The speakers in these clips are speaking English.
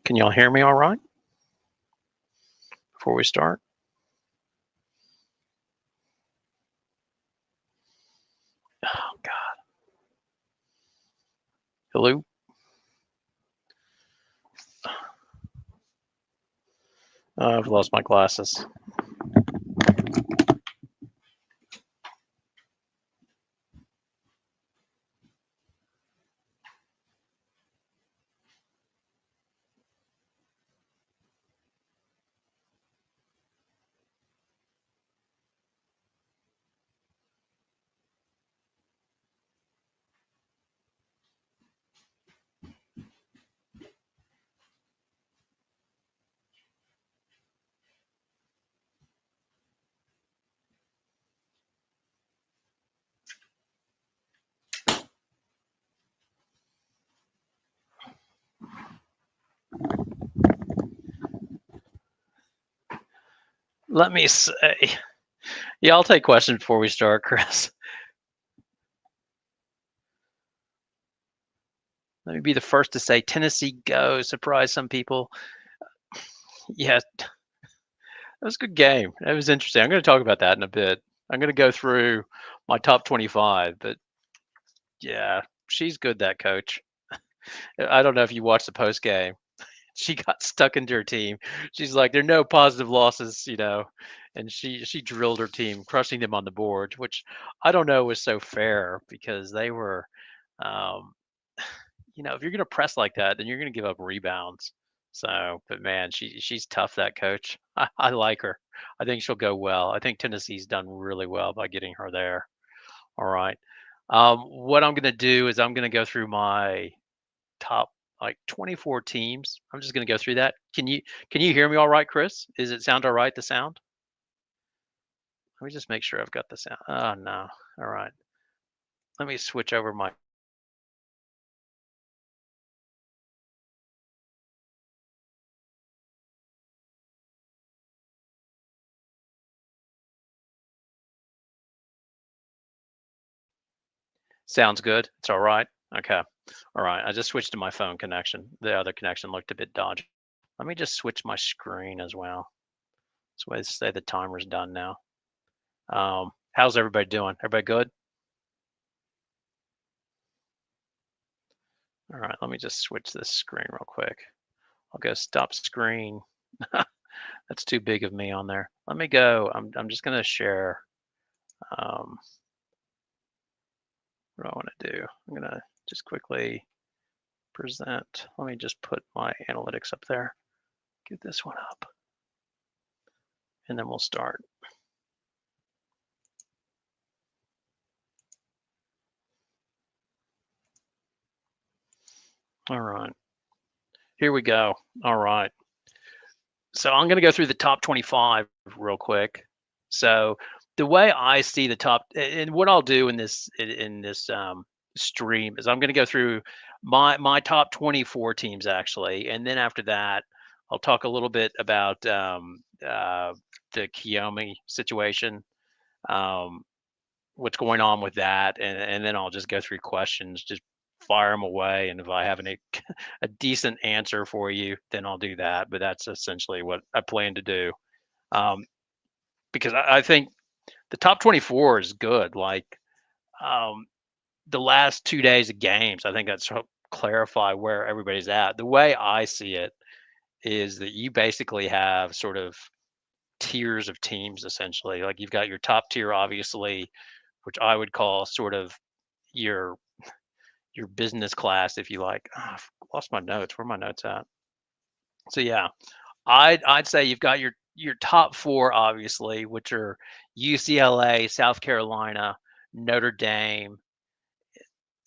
Can y'all hear me all right before we start? Oh, God. Hello? I've lost my glasses. Let me say, yeah, I'll take questions before we start, Chris. Let me be the first to say Tennessee go. Surprise some people. Yeah, that was a good game. That was interesting. I'm going to talk about that in a bit. I'm going to go through my top 25, but yeah, she's good, that coach. I don't know if you watched the post game. She got stuck into her team. She's like, there are no positive losses, and she drilled her team, crushing them on the board, which I don't know was so fair because they were, um, if you're going to press like that, then you're going to give up rebounds. So, but man, she's tough. That coach, I like her. I think she'll go well. I think Tennessee's done really well by getting her there. All right. What I'm going to do is I'm going to go through my top like 24 teams. I'm just going to go through that. Can you hear me all right, Chris? Is it sound all right, the sound? Let me just make sure I've got the sound. Oh no. All right. Let me switch over my sounds good. It's all right. Okay. All right. I just switched to my phone connection. The other connection looked a bit dodgy. Let me just switch my screen as well. So I say the timer's done now. How's everybody doing? Everybody good? All right, let me just switch this screen real quick. I'll go stop screen. That's too big of me on there. Let me go. I'm just gonna share. Um, what do I want to do? I'm gonna just quickly present. Let me just put my analytics up there. Get this one up, and then we'll start. All right, here we go. All right. So I'm gonna go through the top 25 real quick. So the way I see the top, and what I'll do in this stream is I'm going to go through my top 24 teams actually, and then after that, I'll talk a little bit about the Kyomi situation, um, what's going on with that, and then I'll just go through questions, just fire them away, and if I have a decent answer for you, then I'll do that. But that's essentially what I plan to do, um, because I think the top 24 is good. Like, um, the last 2 days of games, I think that's help clarify where everybody's at. The way I see it is that you basically have sort of tiers of teams essentially. Like you've got your top tier, obviously, which I would call sort of your your business class, if you like. Ah, I've lost my notes. Where are my notes at? So yeah, I'd say you've got your top four, obviously, which are UCLA, South Carolina, Notre Dame,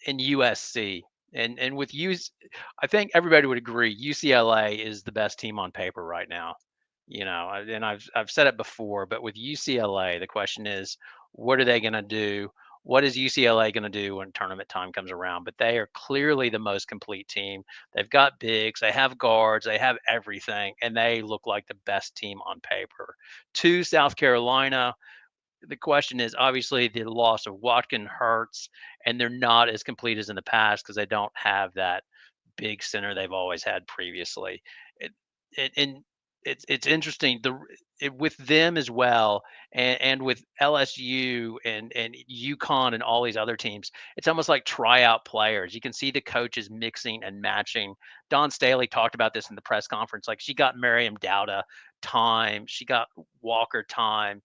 and USC. And with I think everybody would agree UCLA is the best team on paper right now. And I've said it before, but with UCLA, the question is, what are they going to do? What is UCLA going to do when tournament time comes around? But they are clearly the most complete team. They've got bigs, they have guards, they have everything, and they look like the best team on paper. To South Carolina, the question is obviously the loss of Watkin hurts, and they're not as complete as in the past because they don't have that big center they've always had previously. It, and it's interesting with them as well, and with LSU and UConn and all these other teams. It's almost like tryout players. You can see the coaches mixing and matching. Don Staley talked about this in the press conference. Like she got Miriam Dowda time, she got Walker time,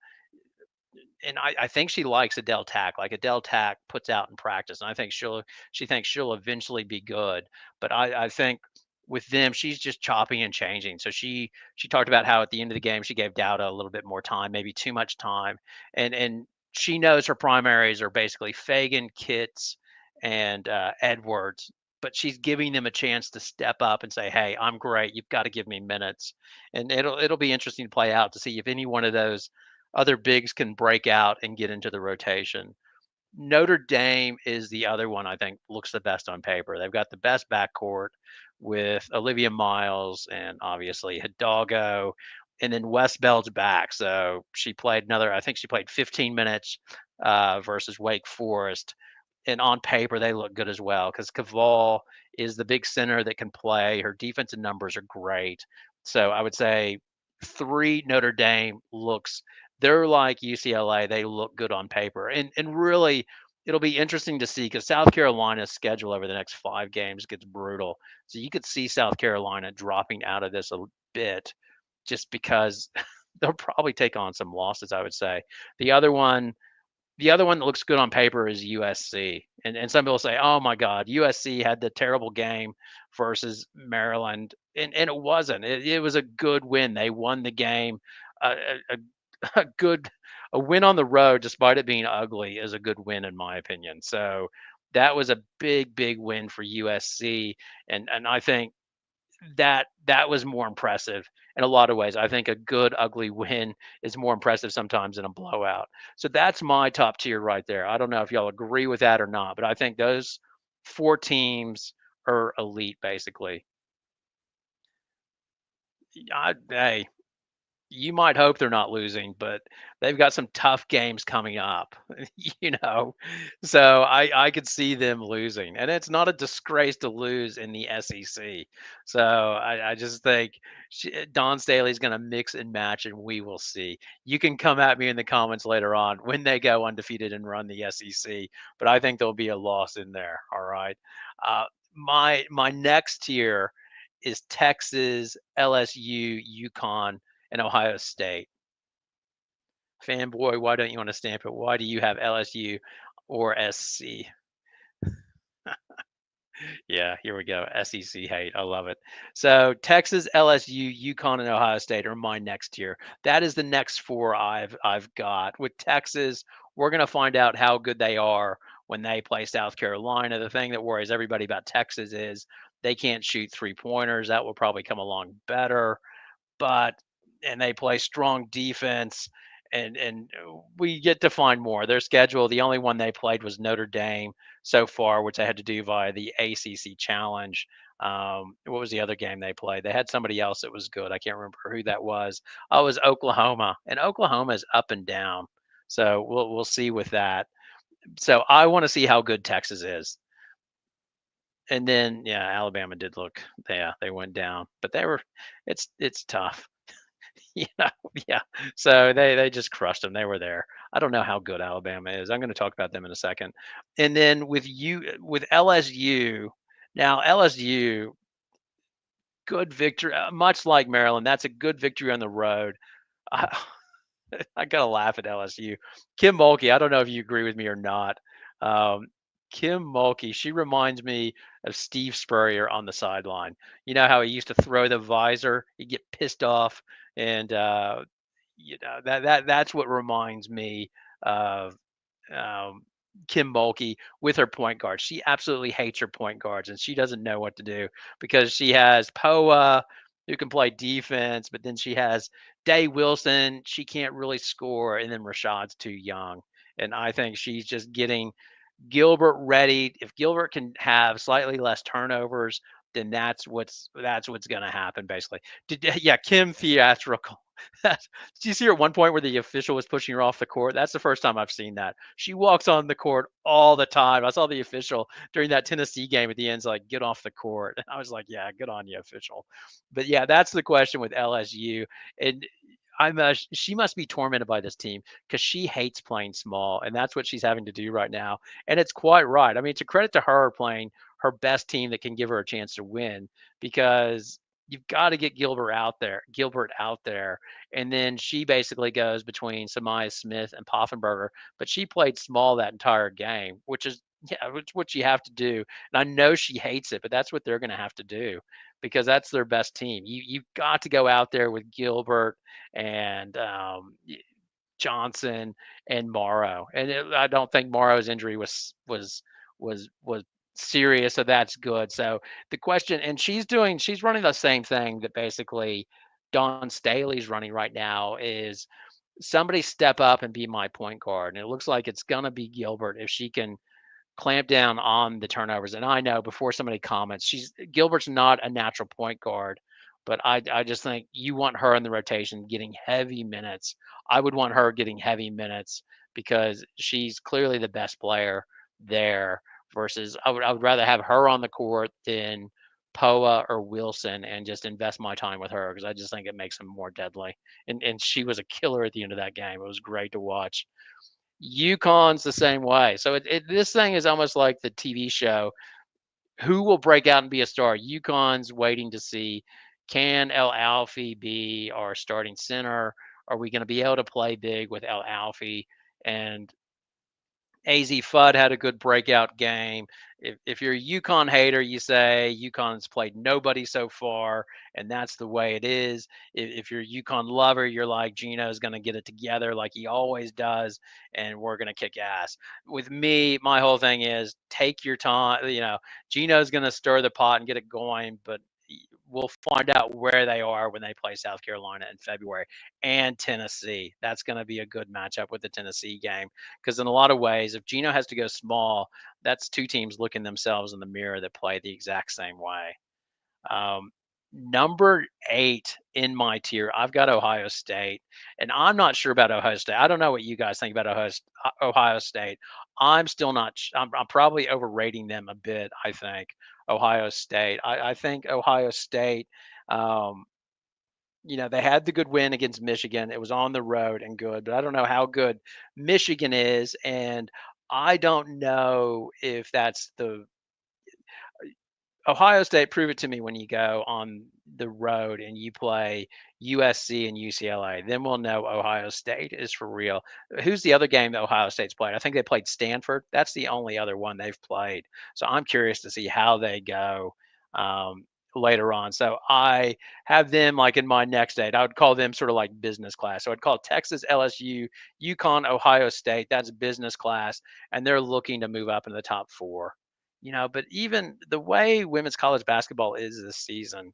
and I think she likes Adele Tack. Like Adele Tack puts out in practice, and I think she thinks she'll eventually be good. But I think with them, she's just chopping and changing. So she talked about how at the end of the game she gave Dowda a little bit more time, maybe too much time, and she knows her primaries are basically Fagan, Kitts, and Edwards. But she's giving them a chance to step up and say, "Hey, I'm great. You've got to give me minutes," and it'll be interesting to play out to see if any one of those other bigs can break out and get into the rotation. Notre Dame is the other one I think looks the best on paper. They've got the best backcourt with Olivia Miles and obviously Hidalgo, and then West Belge back. So she played I think she played 15 minutes versus Wake Forest. And on paper, they look good as well because Caval is the big center that can play. Her defensive numbers are great. So I would say three Notre Dame looks, they're like UCLA. They look good on paper. And really, it'll be interesting to see because South Carolina's schedule over the next 5 games gets brutal. So you could see South Carolina dropping out of this a bit just because they'll probably take on some losses, I would say. The other one, the other one that looks good on paper is USC. And some people say, oh my God, USC had the terrible game versus Maryland. And it wasn't. It was a good win. They won the game. A, a, a good a win on the road, despite it being ugly, is a good win in my opinion. So that was a big win for USC. And I think that was more impressive in a lot of ways. I think a good ugly win is more impressive sometimes than a blowout. So that's my top tier right there. I don't know if y'all agree with that or not, but I think those 4 teams are elite basically. Hey, you might hope they're not losing, but they've got some tough games coming up, you know. So I could see them losing, and it's not a disgrace to lose in the SEC. So I just think Don Staley's going to mix and match, and we will see. You can come at me in the comments later on when they go undefeated and run the SEC, but I think there'll be a loss in there. All right. Uh, my next tier is Texas, LSU, UConn, and Ohio State. Fanboy, why don't you want to stamp it? Why do you have LSU or SC? Yeah, here we go. SEC hate. I love it. So Texas, LSU, UConn, and Ohio State are my next tier. That is the next 4 I've got. With Texas, we're gonna find out how good they are when they play South Carolina. The thing that worries everybody about Texas is they can't shoot 3-pointers. That will probably come along better. But and they play strong defense, and we get to find more. Their schedule, the only one they played was Notre Dame so far, which they had to do via the ACC Challenge. What was the other game they played? They had somebody else that was good. I can't remember who that was. Oh, it was Oklahoma, and Oklahoma is up and down. So we'll see with that. So I want to see how good Texas is. And then yeah, Alabama did look, yeah, they went down, but they were, it's tough. Yeah, yeah. So they just crushed them. They were there. I don't know how good Alabama is. I'm going to talk about them in a second. And then with LSU, now LSU, good victory, much like Maryland. That's a good victory on the road. I, I gotta laugh at LSU. Kim Mulkey, I don't know if you agree with me or not. Um, Kim Mulkey, she reminds me of Steve Spurrier on the sideline. You know how he used to throw the visor, he'd get pissed off, and that's what reminds me of um, Kim Mulkey with her point guard. She absolutely hates her point guards, and she doesn't know what to do because she has Poa who can play defense, but then she has Day Wilson. She can't really score, and then Rashad's too young. And I think she's just getting Gilbert ready. If Gilbert can have slightly less turnovers, then that's what's going to happen basically. Yeah, Kim theatrical. Did you see her at one point where the official was pushing her off the court? That's the first time I've seen that. She walks on the court all the time. I saw the official during that Tennessee game at the end's like, get off the court. And I was like, yeah, good on you, official. But yeah, that's the question with LSU. And she must be tormented by this team because she hates playing small, and that's what she's having to do right now. And it's quite right. I mean, it's a credit to her playing her best team that can give her a chance to win because you've got to get Gilbert out there, and then she basically goes between Samaya Smith and Poffenberger, but she played small that entire game, which is yeah, which what you have to do. And I know she hates it, but that's what they're going to have to do because that's their best team. You've got to go out there with Gilbert and Johnson and Morrow. And I don't think Morrow's injury was serious, so that's good. So the question, and she's running the same thing that basically Dawn Staley's running right now is somebody step up and be my point guard. And it looks like it's gonna be Gilbert if she can clamp down on the turnovers. And I know before somebody comments, Gilbert's not a natural point guard, but I just think you want her in the rotation getting heavy minutes. I would want her getting heavy minutes because she's clearly the best player there versus I would rather have her on the court than Poa or Wilson and just invest my time with her because I just think it makes them more deadly. And she was a killer at the end of that game. It was great to watch. UConn's the same way. So this thing is almost like the TV show. Who will break out and be a star? UConn's waiting to see can El Alfie be our starting center? Are we going to be able to play big with El Alfie? And AZ Fudd had a good breakout game. If you're a UConn hater, you say UConn's played nobody so far, and that's the way it is. If you're a UConn lover, you're like Gino's going to get it together like he always does, and we're going to kick ass. With me, my whole thing is take your time. Gino's going to stir the pot and get it going, but we'll find out where they are when they play South Carolina in February and Tennessee. That's going to be a good matchup with the Tennessee game because in a lot of ways, if Gino has to go small, that's two teams looking themselves in the mirror that play the exact same way. Um, Number 8 in my tier, I've got Ohio State, and I'm not sure about Ohio State. I don't know what you guys think about Ohio State. I'm still not. I'm probably overrating them a bit. I think Ohio State. I think Ohio State. Um, they had the good win against Michigan. It was on the road and good, but I don't know how good Michigan is, and I don't know if that's the Ohio State, prove it to me when you go on the road and you play USC and UCLA. Then we'll know Ohio State is for real. Who's the other game that Ohio State's played? I think they played Stanford. That's the only other one they've played. So I'm curious to see how they go later on. So I have them like in my next 8. I would call them sort of like business class. So I'd call Texas, LSU, UConn, Ohio State. That's business class, and they're looking to move up into the top 4. But even the way women's college basketball is this season,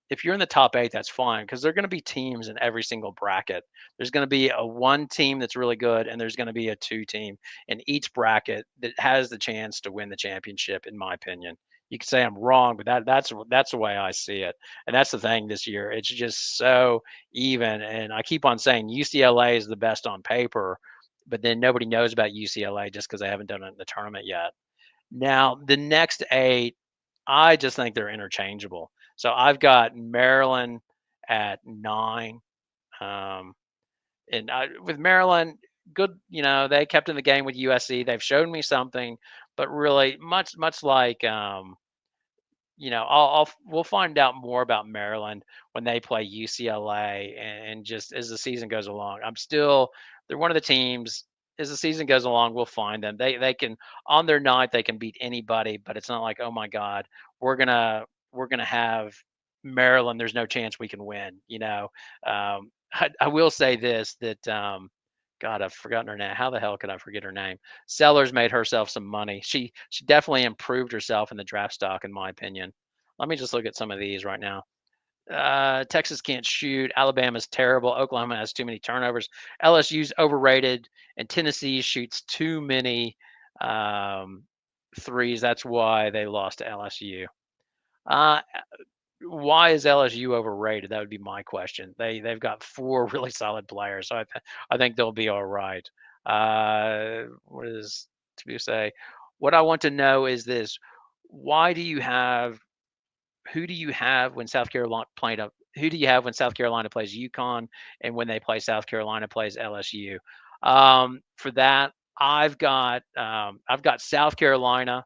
if you're in the top 8, that's fine because there are going to be teams in every single bracket. There's going to be a 1 team that's really good, and there's going to be a 2 team in each bracket that has the chance to win the championship, in my opinion. You could say I'm wrong, but that's the way I see it. And that's the thing this year. It's just so even. And I keep on saying UCLA is the best on paper, but then nobody knows about UCLA just because they haven't done it in the tournament yet. Now, the next 8, I just think they're interchangeable. So I've got Maryland at 9. Um, with Maryland, good, they kept in the game with USC. They've shown me something, but really much like we'll find out more about Maryland when they play UCLA and just as the season goes along. They're one of the teams as the season goes along, we'll find them. They can on their night they can beat anybody, but it's not like, oh my God, we're gonna have Maryland. There's no chance we can win. I will say this that God, I've forgotten her name. How the hell could I forget her name? Sellers made herself some money. She definitely improved herself in the draft stock, in my opinion. Let me just look at some of these right now. Texas can't shoot. Alabama's terrible. Oklahoma has too many turnovers. LSU's overrated, and Tennessee shoots too many threes. That's why they lost to LSU. Uh, why is LSU overrated? That would be my question. They've got 4 really solid players, so I think they'll be all right. What is to say? What I want to know is this: Why do you have who do you have when South Carolina playing up? Who do you have when South Carolina plays UConn and when they play South Carolina plays LSU? For that, I've got South Carolina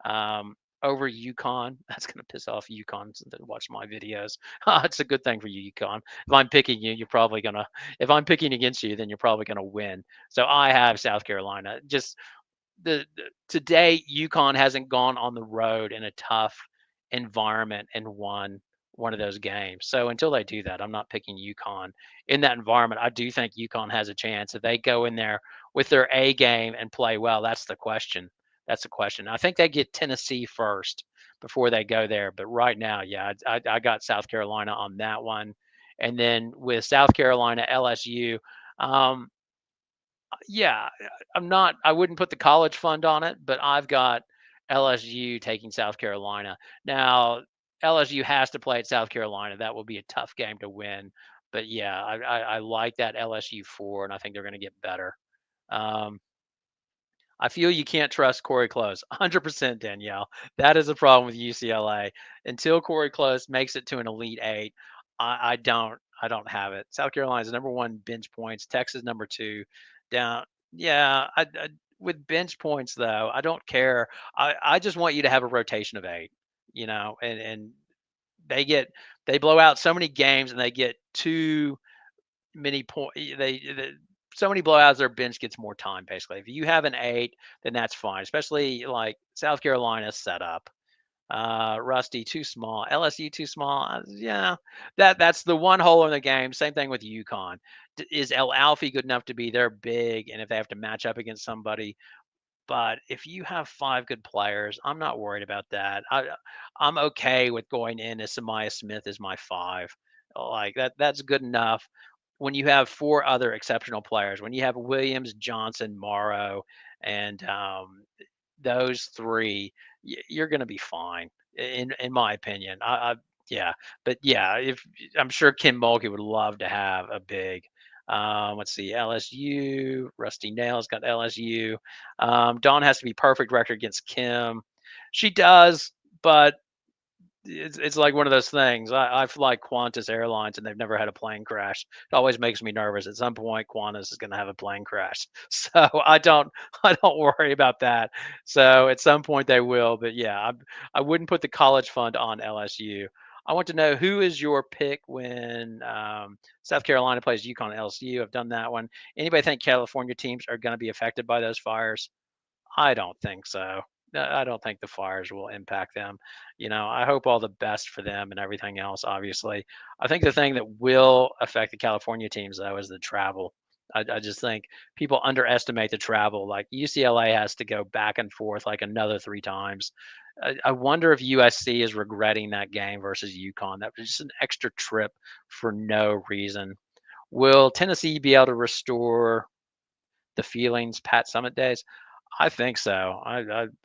um, over UConn. That's gonna piss off UConn that watch my videos. It's a good thing for you, UConn. If I'm picking you, you're probably gonna. If I'm picking against you, then you're probably gonna win. So I have South Carolina. Just today UConn hasn't gone on the road in a tough environment and won one of those games. So until they do that, I'm not picking UConn in that environment. I do think UConn has a chance if they go in there with their A game and play well. That's the question. That's the question. I think they get Tennessee first before they go there. But right now, yeah, I got South Carolina on that one. And then with South Carolina, LSU, um, yeah, I wouldn't put the college fund on it, but I've got LSU taking South Carolina. Now, LSU has to play at South Carolina. That will be a tough game to win. But yeah, I like that LSU 4, and I think they're going to get better. Um, I feel you can't trust Corey Close. 100% Danielle. That is a problem with UCLA. Until Corey Close makes it to an Elite Eight, I don't have it. South Carolina's number one bench points. Texas number two. Down. Yeah, with bench points though, I don't care. I just want you to have a rotation of 8. And they get they blow out so many games and they get too many point so many blowouts their bench gets more time basically. If you have an 8, then that's fine, especially like South Carolina's setup. Rusty too small, LSU too small. Yeah, that's the one hole in the game. Same thing with UConn. Is El Alfie good enough to be their big? And if they have to match up against somebody, but if you have 5 good players, I'm not worried about that. I'm okay with going in as Samaya Smith as my 5. Like that's good enough. When you have 4 other exceptional players, when you have Williams, Johnson, Morrow, and those 3, you're going to be fine, in my opinion. Yeah, but yeah, if I'm sure Kim Mulkey would love to have a big. Let's see, LSU. Rusty Nails got LSU. Dawn has to be perfect record against Kim. She does, but it's like one of those things. I fly Qantas Airlines and they've never had a plane crash. It always makes me nervous. At some point, Qantas is going to have a plane crash. So I don't worry about that. So at some point they will. But yeah, I wouldn't put the college fund on LSU. I want to know who is your pick when South Carolina plays UConn LSU. I've done that one. Anybody think California teams are going to be affected by those fires? I don't think so. I don't think the fires will impact them. I hope all the best for them and everything else, obviously. I think the thing that will affect the California teams, though, is the travel. I just think people underestimate the travel. Like UCLA has to go back and forth like another 3 times. I wonder if USC is regretting that game versus UConn. That was just an extra trip for no reason. Will Tennessee be able to restore the feelings Pat Summit days? I think so.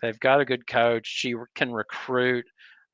They've got a good coach. She can recruit,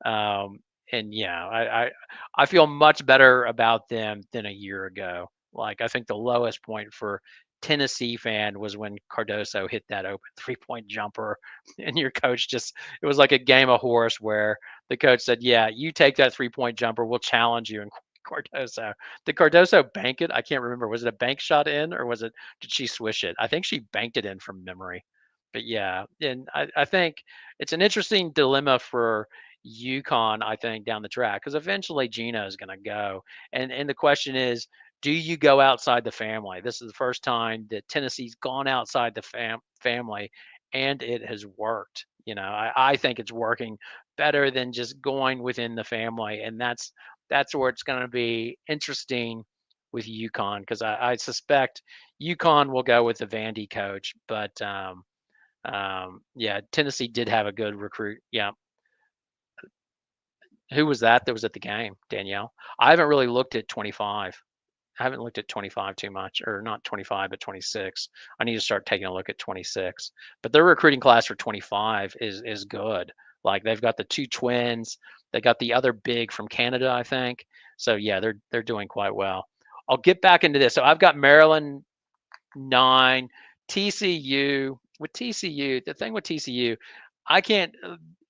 um, and yeah, I feel much better about them than a year ago. Like I think the lowest point for Tennessee fan was when Cardoso hit that open 3-point jumper, and your coach just it was like a game of horse where the coach said, "Yeah, you take that 3-point jumper. We'll challenge you." And Cardoso, did Cardoso bank it? I can't remember. Was it a bank shot in, or did she swish it? I think she banked it in from memory. But yeah, and I think it's an interesting dilemma for UConn, I think, down the track because eventually Gino is going to go, and the question is, do you go outside the family? This is the first time that Tennessee's gone outside the family, and it has worked. I think it's working better than just going within the family, and that's where it's going to be interesting with UConn because I suspect UConn will go with the Vandy coach, but yeah, Tennessee did have a good recruit. Yeah. Who was that was at the game, Danielle? I haven't really looked at 25. I haven't looked at 25 too much, or not 25, but 26. I need to start taking a look at 26. But their recruiting class for 25 is good. Like they've got the 2 twins. They got the other big from Canada, I think. So yeah, they're doing quite well. I'll get back into this. So I've got Maryland 9, TCU. With TCU, the thing with TCU, I can't.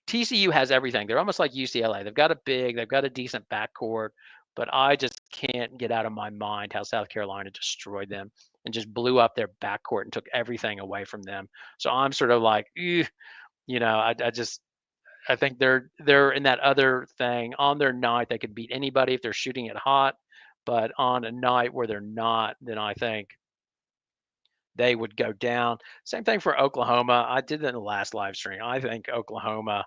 TCU has everything. They're almost like UCLA. They've got a big, they've got a decent backcourt, but I just can't get out of my mind how South Carolina destroyed them and just blew up their backcourt and took everything away from them. So I'm sort of like, I just I think they're in that other thing. On their night, they could beat anybody if they're shooting it hot, but on a night where they're not, then I think they would go down. Same thing for Oklahoma. I did that in the last live stream. I think Oklahoma,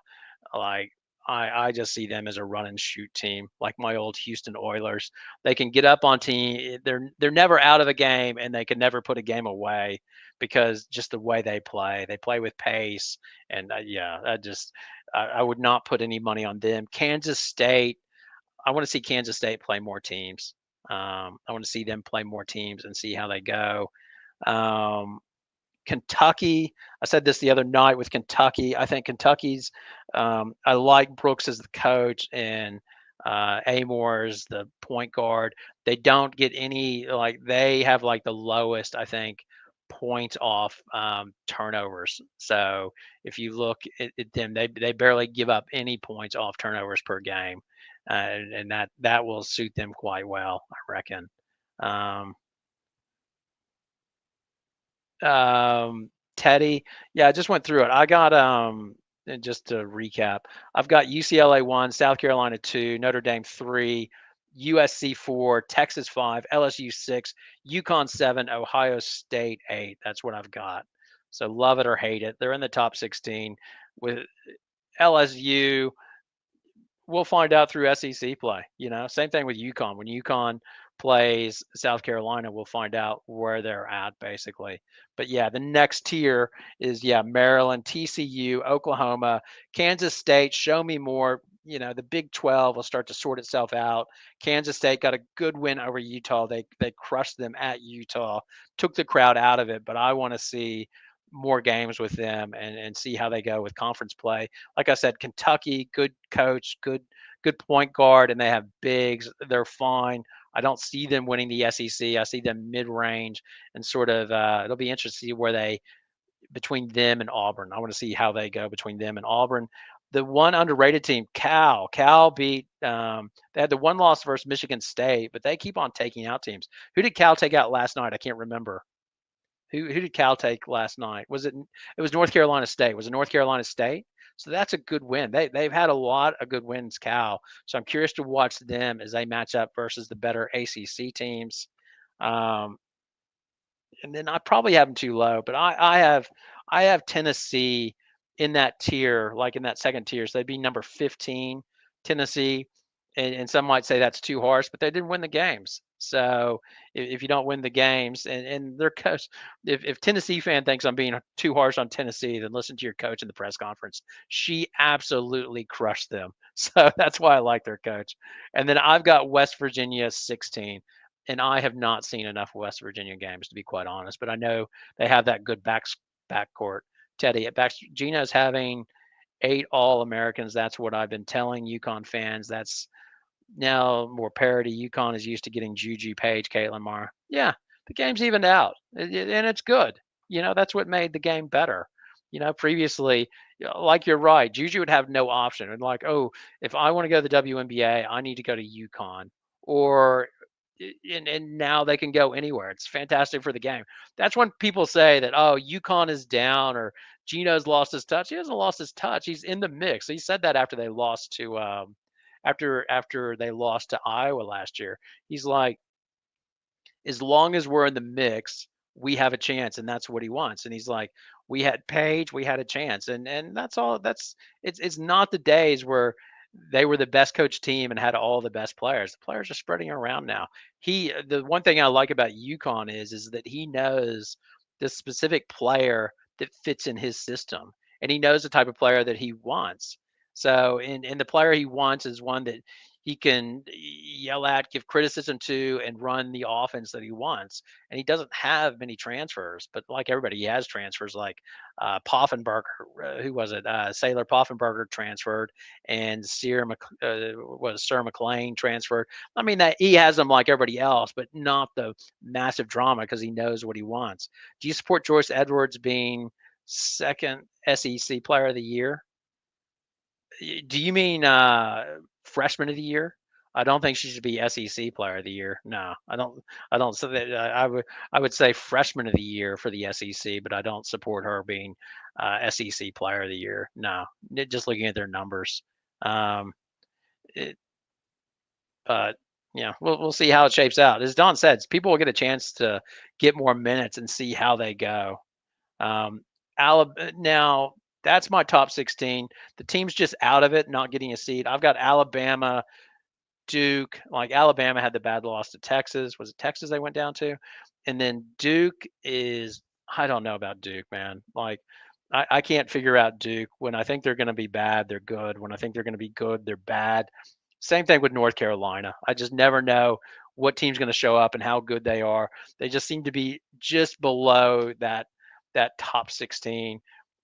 like I just see them as a run and shoot team, like my old Houston Oilers. They can get up on team. They're never out of a game, and they can never put a game away because just the way they play. They play with pace, and yeah, I would not put any money on them. Kansas State. I want to see Kansas State play more teams. I want to see them play more teams and see how they go. Um, Kentucky, I said this the other night with Kentucky. I think Kentucky's, I like Brooks as the coach and Amor as the point guard. They don't get any, like, they have like the lowest, I think, points off turnovers. So if you look at them, they barely give up any points off turnovers per game. And that will suit them quite well, I reckon. Um, Teddy, yeah, I just went through it. I got and just to recap, I've got UCLA 1, South Carolina 2, Notre Dame 3, USC 4, Texas 5, LSU 6, UConn 7, Ohio State 8. That's what I've got. So love it or hate it. They're in the top 16 with LSU. We'll find out through SEC play. Same thing with UConn. When UConn plays South Carolina, we'll find out where they're at basically. But yeah, the next tier is Maryland, TCU, Oklahoma, Kansas State. Show me more. The Big 12 will start to sort itself out. Kansas State got a good win over Utah. They crushed them at Utah, took the crowd out of it. But I want to see more games with them and see how they go with conference play. Like I said, Kentucky, good coach, good point guard, and they have bigs. They're fine. I don't see them winning the SEC. I see them mid-range and sort of. It'll be interesting to see where they between them and Auburn. I want to see how they go between them and Auburn. The one underrated team, Cal. Cal beat. They had the one loss versus Michigan State, but they keep on taking out teams. Who did Cal take out last night? I can't remember. Who did Cal take last night? It was North Carolina State. Was it North Carolina State? So that's a good win. They've had a lot of good wins, Cal. So I'm curious to watch them as they match up versus the better ACC teams. Um, and then I probably have them too low, but I have Tennessee in that tier, like in that second tier. So they'd be number 15, Tennessee, and some might say that's too harsh, but they didn't win the games. So if you don't win the games, and their coach, if Tennessee fan thinks I'm being too harsh on Tennessee, then listen to your coach in the press conference. She absolutely crushed them. So that's why I like their coach. And then I've got West Virginia 16 and I have not seen enough West Virginia games to be quite honest. But I know they have that good backcourt. Teddy, Gino's having 8 All-Americans. That's what I've been telling UConn fans. That's now more parity. UConn is used to getting Juju, Page, Caitlin Marr. Yeah, the game's evened out, and it's good. That's what made the game better. Previously, like you're right, Juju would have no option. And like, oh, if I want to go to the WNBA, I need to go to UConn, or and now they can go anywhere. It's fantastic for the game. That's when people say that, oh, UConn is down or Gino's lost his touch. He hasn't lost his touch. He's in the mix. He said that after they lost to after they lost to Iowa last year. He's like, as long as we're in the mix, we have a chance, and that's what he wants. And he's like, we had Paige, we had a chance, and that's all. It's not the days where they were the best coach team and had all the best players. The players are spreading around now. The one thing I like about UConn is that he knows the specific player that fits in his system, and he knows the type of player that he wants. So, and the player he wants is one that he can yell at, give criticism to, and run the offense that he wants. And he doesn't have many transfers, but like everybody, he has transfers like Poffenberger, who was it? Sailor Poffenberger transferred, and Sir McLean transferred. I mean, that he has them like everybody else, but not the massive drama because he knows what he wants. Do you support Joyce Edwards being second SEC Player of the Year? Do you mean freshman of the year? I don't think she should be SEC Player of the Year. No, I don't. I don't. So that I would say freshman of the year for the SEC, but I don't support her being SEC Player of the Year. No, just looking at their numbers. Um, it, but yeah, we'll see how it shapes out. As Don said, people will get a chance to get more minutes and see how they go. Um, now that's my top 16. The team's just out of it, not getting a seed. I've got Alabama, Duke. Like Alabama had the bad loss to Texas. Was it Texas they went down to? And then Duke is, I don't know about Duke, man. Like I can't figure out Duke. When I think they're going to be bad, they're good. When I think they're going to be good, they're bad. Same thing with North Carolina. I just never know what team's going to show up and how good they are. They just seem to be just below that top 16.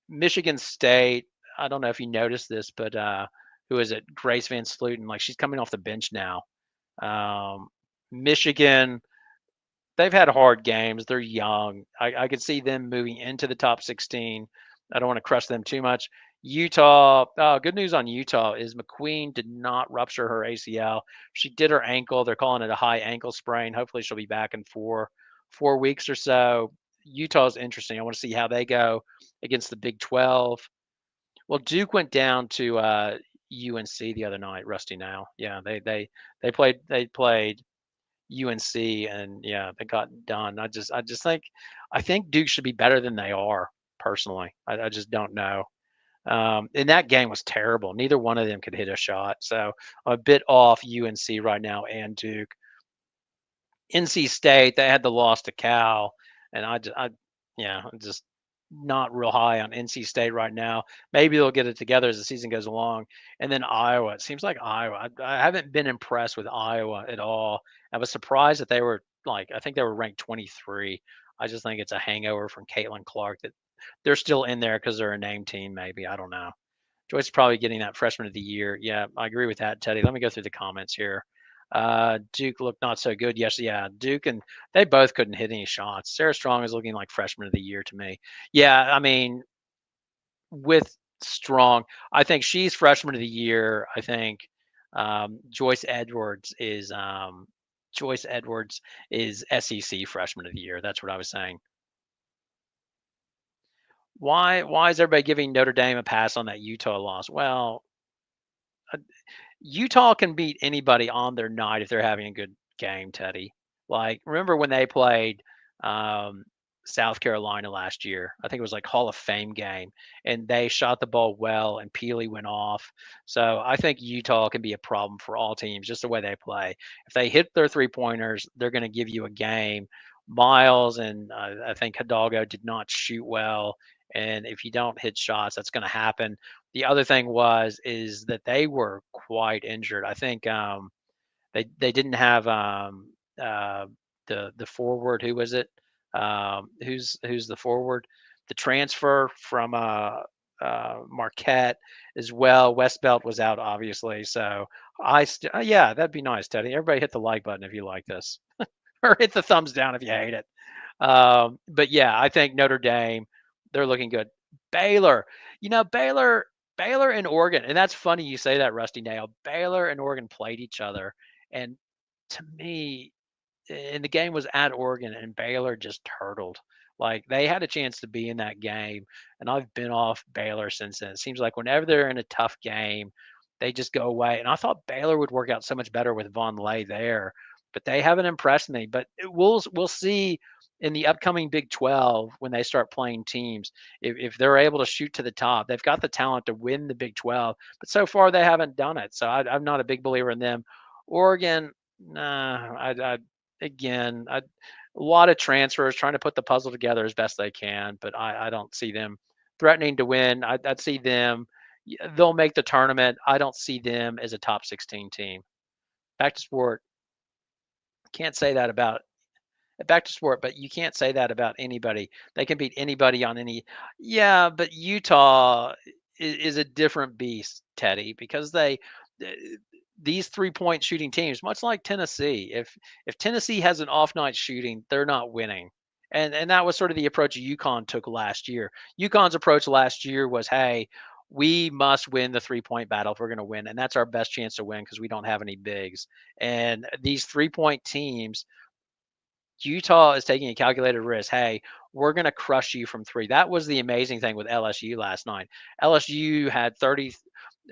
Michigan State, I don't know if you noticed this, but who is it? Grace Van Sluten, like she's coming off the bench now. Um, Michigan, they've had hard games. They're young. I could see them moving into the top 16. I don't want to crush them too much. Utah, good news on Utah is McQueen did not rupture her ACL. She did her ankle. They're calling it a high ankle sprain. Hopefully she'll be back in four weeks or so. Utah's interesting. I want to see how they go against the Big 12. Well, Duke went down to UNC the other night. Rusty now, yeah, they played UNC, and yeah, they got done. I think Duke should be better than they are. Personally, I just don't know. And that game was terrible. Neither one of them could hit a shot. So I'm a bit off UNC right now and Duke. NC State, they had the loss to Cal, and yeah, I'm just not real high on NC State right now. Maybe they'll get it together as the season goes along. And then Iowa, it seems like Iowa. I haven't been impressed with Iowa at all. I was surprised that they were like, I think they were ranked 23. I just think it's a hangover from Caitlin Clark that they're still in there because they're a name team. Maybe I don't know. Joyce is probably getting that freshman of the year. Yeah, I agree with that, Teddy. Let me go through the comments here. Duke looked not so good. Yes, yeah, Duke and they both couldn't hit any shots. Sarah Strong is looking like freshman of the year to me. Yeah, I mean, with Strong, I think she's freshman of the year. I think Joyce Edwards is SEC freshman of the year. That's what I was saying. Why is everybody giving Notre Dame a pass on that Utah loss? Well, Utah can beat anybody on their night if they're having a good game, Teddy. Like, remember when they played um, South Carolina last year? I think it was like Hall of Fame game, and they shot the ball well, and Peely went off. So I think Utah can be a problem for all teams, just the way they play. If they hit their 3 pointers, they're going to give you a game. Miles and I think Hidalgo did not shoot well, and if you don't hit shots, that's going to happen. The other thing is that they were quite injured. I think they didn't have uh, the forward. Who was it? Who's the forward? The transfer from Marquette as well. Westbelt was out, obviously. So yeah, that'd be nice, Teddy. Everybody hit the like button if you like this, or hit the thumbs down if you hate it. But yeah, I think Notre Dame, they're looking good. Baylor, Baylor and Oregon, and that's funny you say that, Rusty Nail. Baylor and Oregon played each other, and to me, and the game was at Oregon, and Baylor just turtled. Like they had a chance to be in that game, and I've been off Baylor since then. It seems like whenever they're in a tough game, they just go away. And I thought Baylor would work out so much better with Von Lay there, but they haven't impressed me. But we'll see in the upcoming Big 12 when they start playing teams if they're able to shoot to the top. They've got the talent to win the Big 12, but so far they haven't done it. So I'm not a big believer in them. Oregon, nah, a lot of transfers trying to put the puzzle together as best they can, but I don't see them threatening to win. I'd see them, they'll make the tournament. I don't see them as a top 16 team. back to sport. Can't say that about back to sport, but you can't say that about anybody. They can beat anybody on any. Yeah, but Utah is a different beast, Teddy, because th- these 3-point shooting teams, much like Tennessee, if Tennessee has an off night shooting, they're not winning. And that was sort of the approach UConn took last year. UConn's approach last year was, hey, we must win the 3-point battle if we're going to win, and that's our best chance to win because we don't have any bigs. And these 3-point teams, Utah is taking a calculated risk. Hey, we're going to crush you from three. That was the amazing thing with LSU last night. LSU had 30,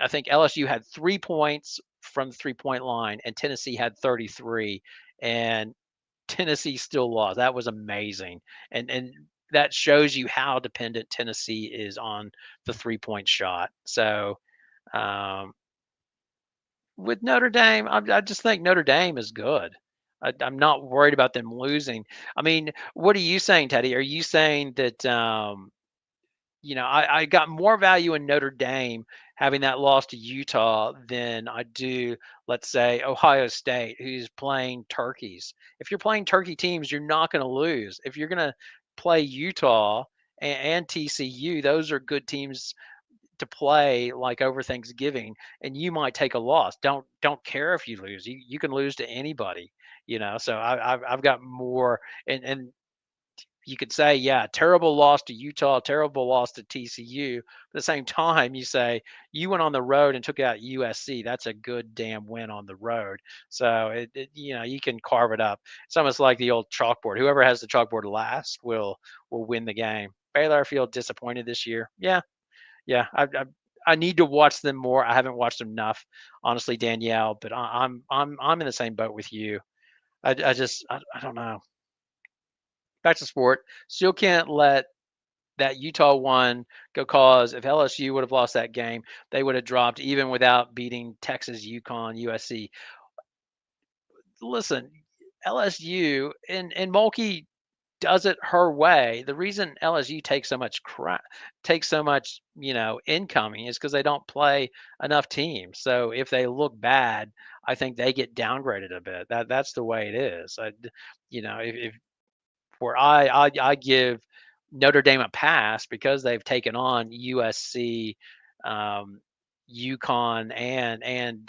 I think LSU had 3 points from the 3-point line, and Tennessee had 33, and Tennessee still lost. That was amazing. And that shows you how dependent Tennessee is on the 3-point shot. So, um, with Notre Dame, I just think Notre Dame is good. I'm not worried about them losing. I mean, what are you saying, Teddy? Are you saying that I got more value in Notre Dame having that loss to Utah than I do, let's say, Ohio State, who's playing turkeys. If you're playing turkey teams, you're not going to lose. If you're going to play Utah and TCU, those are good teams to play like over Thanksgiving, and you might take a loss. Don't care if you lose. You can lose to anybody, So I've got more, and you could say, yeah, terrible loss to Utah, terrible loss to TCU. At the same time, you say you went on the road and took out USC. That's a good damn win on the road. So you can carve it up. It's almost like the old chalkboard. Whoever has the chalkboard last will win the game. Baylor, I feel disappointed this year. Yeah, I need to watch them more. I haven't watched enough, honestly, Danielle. But I'm in the same boat with you. I don't know. Back to sport. Still can't let that Utah one go, cause if LSU would have lost that game, they would have dropped even without beating Texas, UConn, USC. Listen, LSU and Mulkey does it her way. The reason LSU takes so much, incoming is because they don't play enough teams. So if they look bad, I think they get downgraded a bit. That's the way it is. If where I give Notre Dame a pass because they've taken on USC, um, UConn, and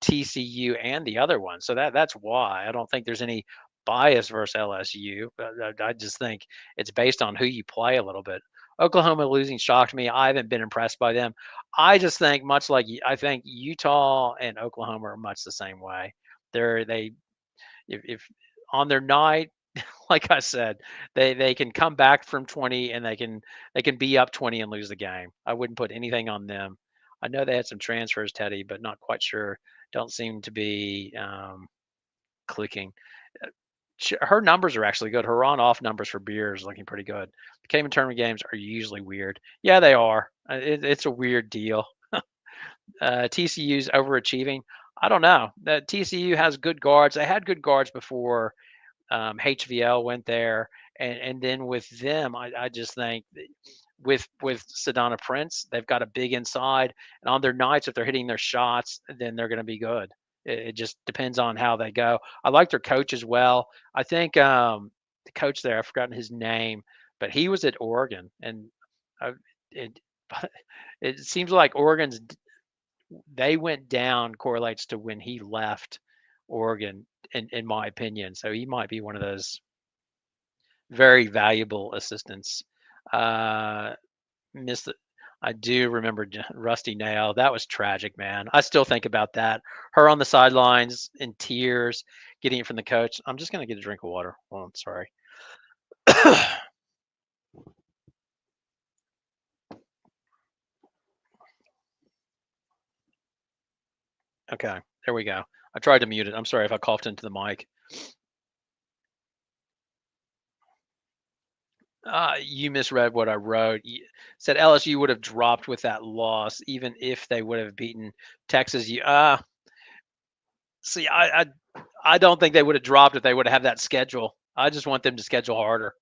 TCU and the other one. So that's why I don't think there's any bias versus LSU. But I just think it's based on who you play a little bit. Oklahoma losing shocked me. I haven't been impressed by them. I just think much like I think Utah and Oklahoma are much the same way. They if on their night, like I said, they can come back from 20 and they can be up 20 and lose the game. I wouldn't put anything on them. I know they had some transfers, Teddy, but not quite sure. Don't seem to be clicking. Uh, Her numbers are actually good. Her on-off numbers for beer is looking pretty good. The Cayman tournament games are usually weird. Yeah, they are. It's a weird deal. TCU's overachieving. I don't know. That TCU has good guards. They had good guards before HVL went there, and then with them, I just think with Sedona Prince, they've got a big inside, and on their nights, if they're hitting their shots, then they're going to be good. It just depends on how they go. I like their coach as well. I think the coach there, I've forgotten his name, but he was at Oregon, and it it seems like Oregon's they went down correlates to when he left Oregon, in my opinion. So he might be one of those very valuable assistants. Uh, missed it. I do remember Rusty Nail. That was tragic, man. I still think about that. Her on the sidelines in tears, getting it from the coach. I'm just gonna get a drink of water. Oh, I'm sorry. Okay, there we go. I tried to mute it. I'm sorry if I coughed into the mic. You misread what I wrote. You said LSU would have dropped with that loss, even if they would have beaten Texas. See, I don't think they would have dropped if they would have that schedule. I just want them to schedule harder.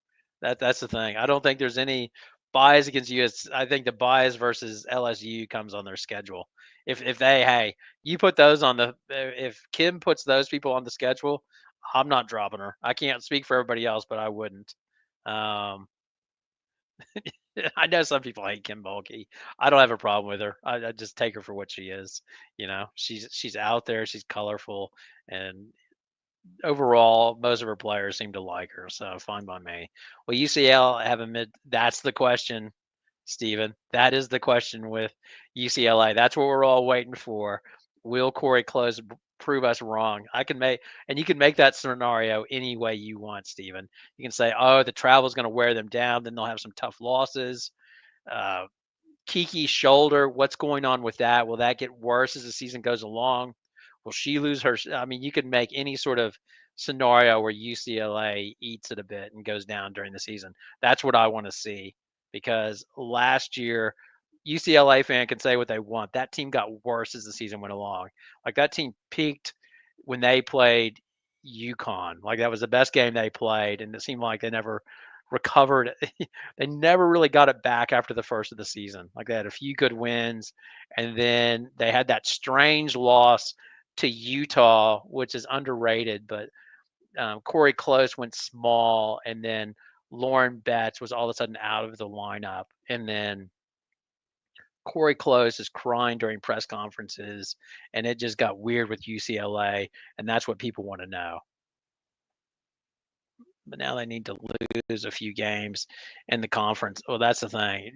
That's the thing. I don't think there's any bias against US. I think the bias versus LSU comes on their schedule. If they, hey, you put those on the, if Kim puts those people on the schedule, I'm not dropping her. I can't speak for everybody else, but I wouldn't. Um, I know some people hate Kim Bulky. I don't have a problem with her. I just take her for what she is. She's out there. She's colorful, and overall, most of her players seem to like her. So fine by me. Well, UCL have a mid. That's the question, Steven. That is the question with UCLA. That's what we're all waiting for. Will Corey Close prove us wrong? And you can make that scenario any way you want, Steven. You can say, oh, the travel is going to wear them down. Then they'll have some tough losses. Uh, Kiki's shoulder, what's going on with that? Will that get worse as the season goes along? Will she lose her? I mean, you could make any sort of scenario where UCLA eats it a bit and goes down during the season. That's what I want to see because last year, UCLA fan can say what they want. That team got worse as the season went along. Like that team peaked when they played UConn. Like that was the best game they played, and it seemed like they never recovered. They never really got it back after the first of the season. Like they had a few good wins, and then they had that strange loss to Utah, which is underrated. But Corey Close went small, and then Lauren Betts was all of a sudden out of the lineup, and then Corey Close is crying during press conferences, and it just got weird with UCLA, and that's what people want to know. But now they need to lose a few games in the conference. Well, that's the thing.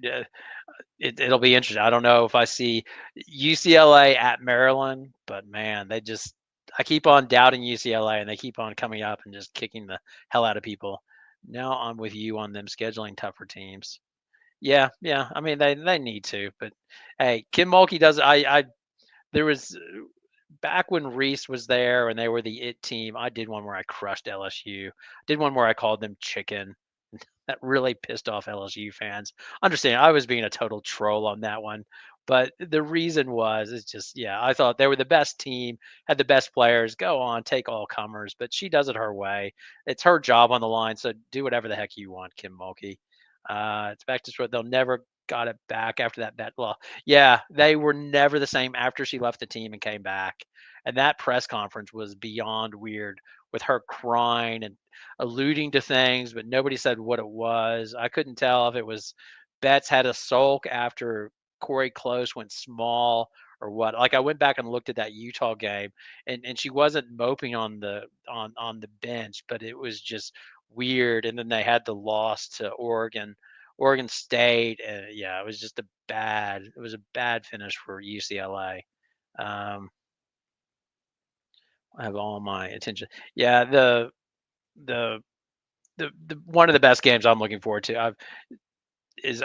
It'll be interesting. I don't know if I see UCLA at Maryland, but man, I keep on doubting UCLA, and they keep on coming up and just kicking the hell out of people. Now I'm with you on them scheduling tougher teams. Yeah, yeah. I mean, they need to, but hey, Kim Mulkey does. I there was back when Reese was there and they were the it team. I did one where I crushed LSU. Did one where I called them chicken. That really pissed off LSU fans. Understand, I was being a total troll on that one. But the reason was, it's just, yeah, I thought they were the best team, had the best players. Go on, take all comers. But she does it her way. It's her job on the line. So do whatever the heck you want, Kim Mulkey. It's back to what they'll never got it back after that bet. Well, yeah, they were never the same after she left the team and came back. And that press conference was beyond weird with her crying and alluding to things, but nobody said what it was. I couldn't tell if it was Betts had a sulk after Corey Close went small or what. Like I went back and looked at that Utah game, and she wasn't moping on the bench, but it was just weird. And then they had the loss to Oregon State, and yeah, it was a bad finish for UCLA. I have all my attention. Yeah, the the one of the best games I'm looking forward to.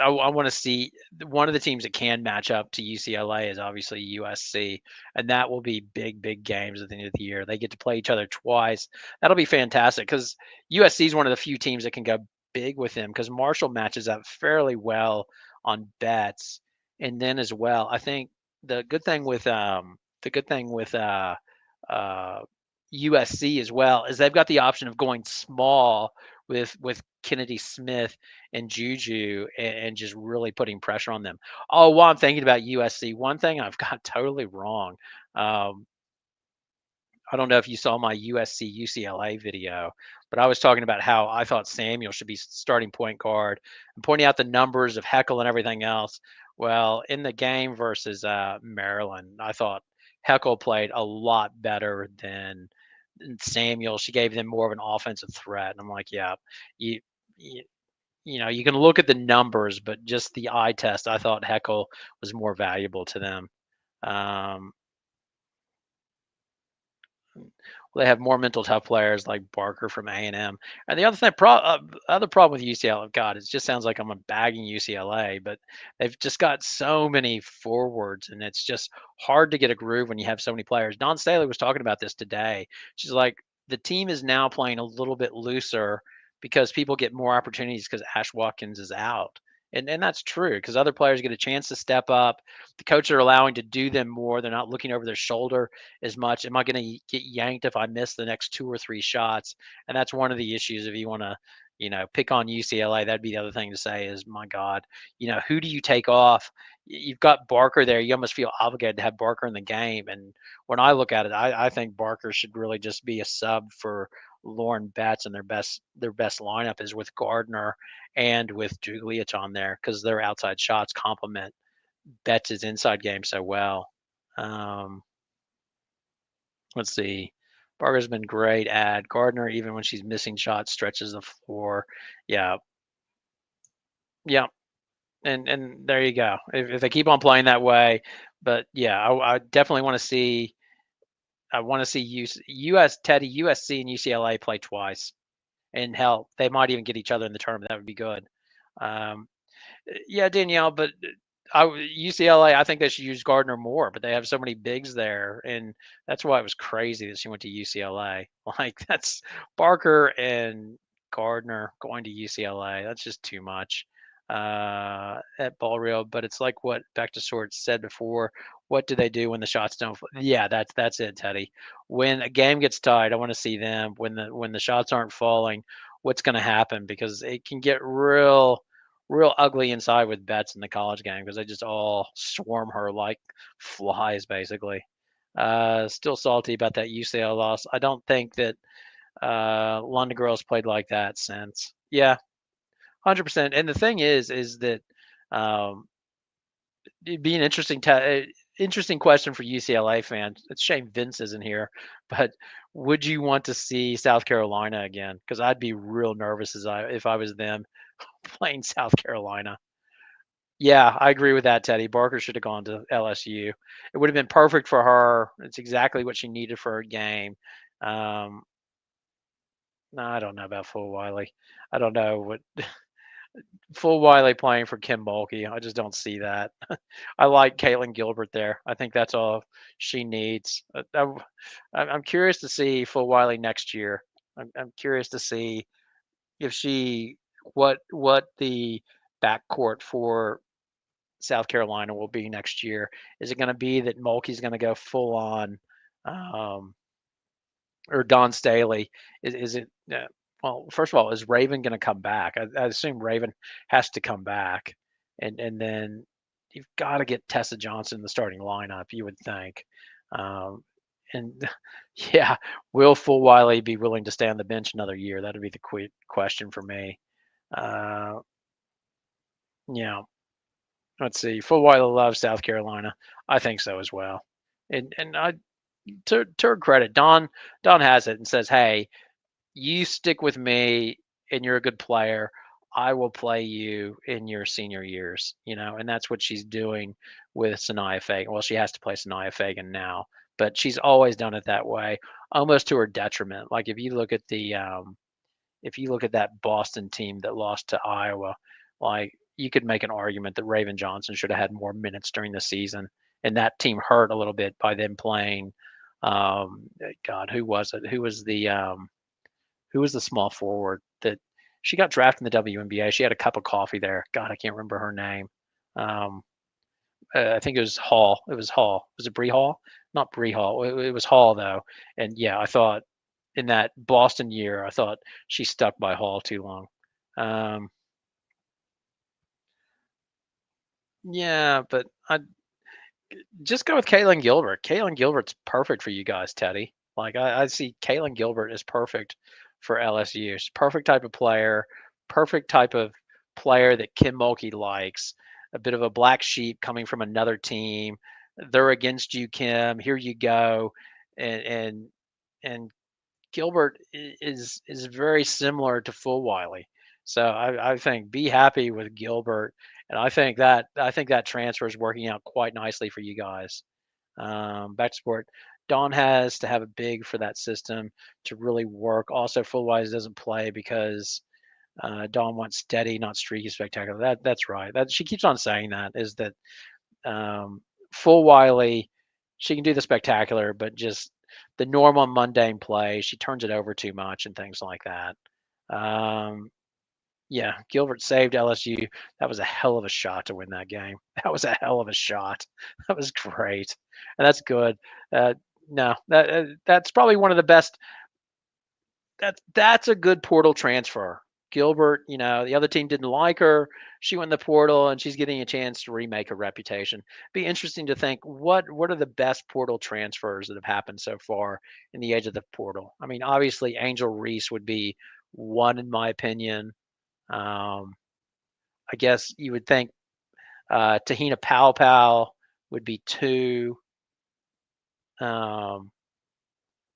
I want to see one of the teams that can match up to UCLA is obviously USC, and that will be big games at the end of the year. They get to play each other twice. That'll be fantastic because USC is one of the few teams that can go big with them because Marshall matches up fairly well on bets, and then as well, I think the good thing with uh, USC as well is they've got the option of going small with Kennedy Smith and Juju and just really putting pressure on them. Oh, while I'm thinking about USC, one thing I've got totally wrong. Um, I don't know if you saw my USC UCLA video, but I was talking about how I thought Samuel should be starting point guard and pointing out the numbers of Heckle and everything else. Well, in the game versus Maryland, I thought Heckle played a lot better than Samuel. She gave them more of an offensive threat, and I'm like, yeah, you, you you can look at the numbers, but just the eye test, I thought Heckle was more valuable to them. Um, they have more mental tough players like Barker from A&M. And the other thing, other problem with UCLA, God, it just sounds like I'm bagging UCLA, but they've just got so many forwards, and it's just hard to get a groove when you have so many players. Don Staley was talking about this today. She's like, the team is now playing a little bit looser because people get more opportunities because Ash Watkins is out. And that's true because other players get a chance to step up. The coaches are allowing to do them more. They're not looking over their shoulder as much. Am I going to get yanked if I miss the next two or three shots? And that's one of the issues. If you want to, pick on UCLA, that'd be the other thing to say is, my God, who do you take off? you've got Barker there. You almost feel obligated to have Barker in the game. And when I look at it, I think Barker should really just be a sub for Lauren Betts, and their best lineup is with Gardner and with Juliet on there because their outside shots complement Betts' inside game so well. Um, let's see. Barker's been great at Gardner, even when she's missing shots, stretches the floor. Yeah, yeah, and there you go. If they keep on playing that way, but yeah, I definitely want to see. I want to see USC and UCLA play twice, and hell, they might even get each other in the tournament. That would be good. Um, yeah, Danielle, but UCLA, I think they should use Gardner more, but they have so many bigs there, and that's why it was crazy that she went to UCLA. Like that's Barker and Gardner going to UCLA. That's just too much at Ball Real. But it's like what Back to Sorts said before. What do they do when the shots don't? Yeah, that's it, Teddy. When a game gets tied, I want to see them. When the shots aren't falling, what's going to happen? Because it can get real ugly inside with Betts in the college game because they just all swarm her like flies, basically. Still salty about that UCL loss. I don't think that London girls played like that since. Yeah, 100%. And the thing is that um, it'd be an interesting question for UCLA fans. It's a shame Vince isn't here, but would you want to see South Carolina again? Because I'd be real nervous if I was them playing South Carolina. Yeah, I agree with that, Teddy. Barker should have gone to LSU. It would have been perfect for her. It's exactly what she needed for her game. Um, no, I don't know about Full Wiley. I don't know what Full Wiley playing for Kim Mulkey. I just don't see that. I like Caitlin Gilbert there. I think that's all she needs. I'm curious to see Full Wiley next year. I'm curious to see if she what the backcourt for South Carolina will be next year. Is it going to be that Mulkey's going to go full on, um, or Don Staley? Is it? Well, first of all, is Raven going to come back? I assume Raven has to come back, and then you've got to get Tessa Johnson in the starting lineup. You would think, um, and yeah, will Full Wiley be willing to stay on the bench another year? That'd be the quick question for me. Uh, yeah. Let's see. Full Wiley loves South Carolina. I think so as well. And to her credit, Don has it and says, "Hey, you stick with me, and you're a good player. I will play you in your senior years." And that's what she's doing with Sanaya Fagan. Well, she has to play Sanaya Fagan now, but she's always done it that way, almost to her detriment. Like if you look at that Boston team that lost to Iowa, like you could make an argument that Raven Johnson should have had more minutes during the season, and that team hurt a little bit by them playing. God, who was it? Who was the small forward that she got drafted in the WNBA? She had a cup of coffee there. God, I can't remember her name. Um, I think it was Hall. It was Hall. Was it Bree Hall? Not Bree Hall. It was Hall though. And yeah, I thought in that Boston year, I thought she stuck by Hall too long. Um, yeah, but I just go with Caitlin Gilbert. Caitlin Gilbert's perfect for you guys, Teddy. Like I see Caitlin Gilbert is perfect for LSU. She's perfect type of player, perfect type of player that Kim Mulkey likes. A bit of a black sheep coming from another team. They're against you, Kim. Here you go, and Gilbert is very similar to Full Wiley. So I think be happy with Gilbert, and I think that transfer is working out quite nicely for you guys. Back to sport. Don has to have a big for that system to really work. Also, Full Wise doesn't play because Don wants steady, not streaky, spectacular. That's right. That she keeps on saying that is that um, Full Wiley, she can do the spectacular, but just the normal mundane play, she turns it over too much and things like that. Um, yeah, Gilbert saved LSU. That was a hell of a shot to win that game. That was a hell of a shot. That was great, and that's good. Uh, no, that's probably one of the best. That's a good portal transfer. Gilbert, the other team didn't like her. She went in the portal and she's getting a chance to remake her reputation. Be interesting to think what are the best portal transfers that have happened so far in the age of the portal. I mean, obviously Angel Reese would be one in my opinion. Um, I guess you would think Tahina Powell would be two. Um,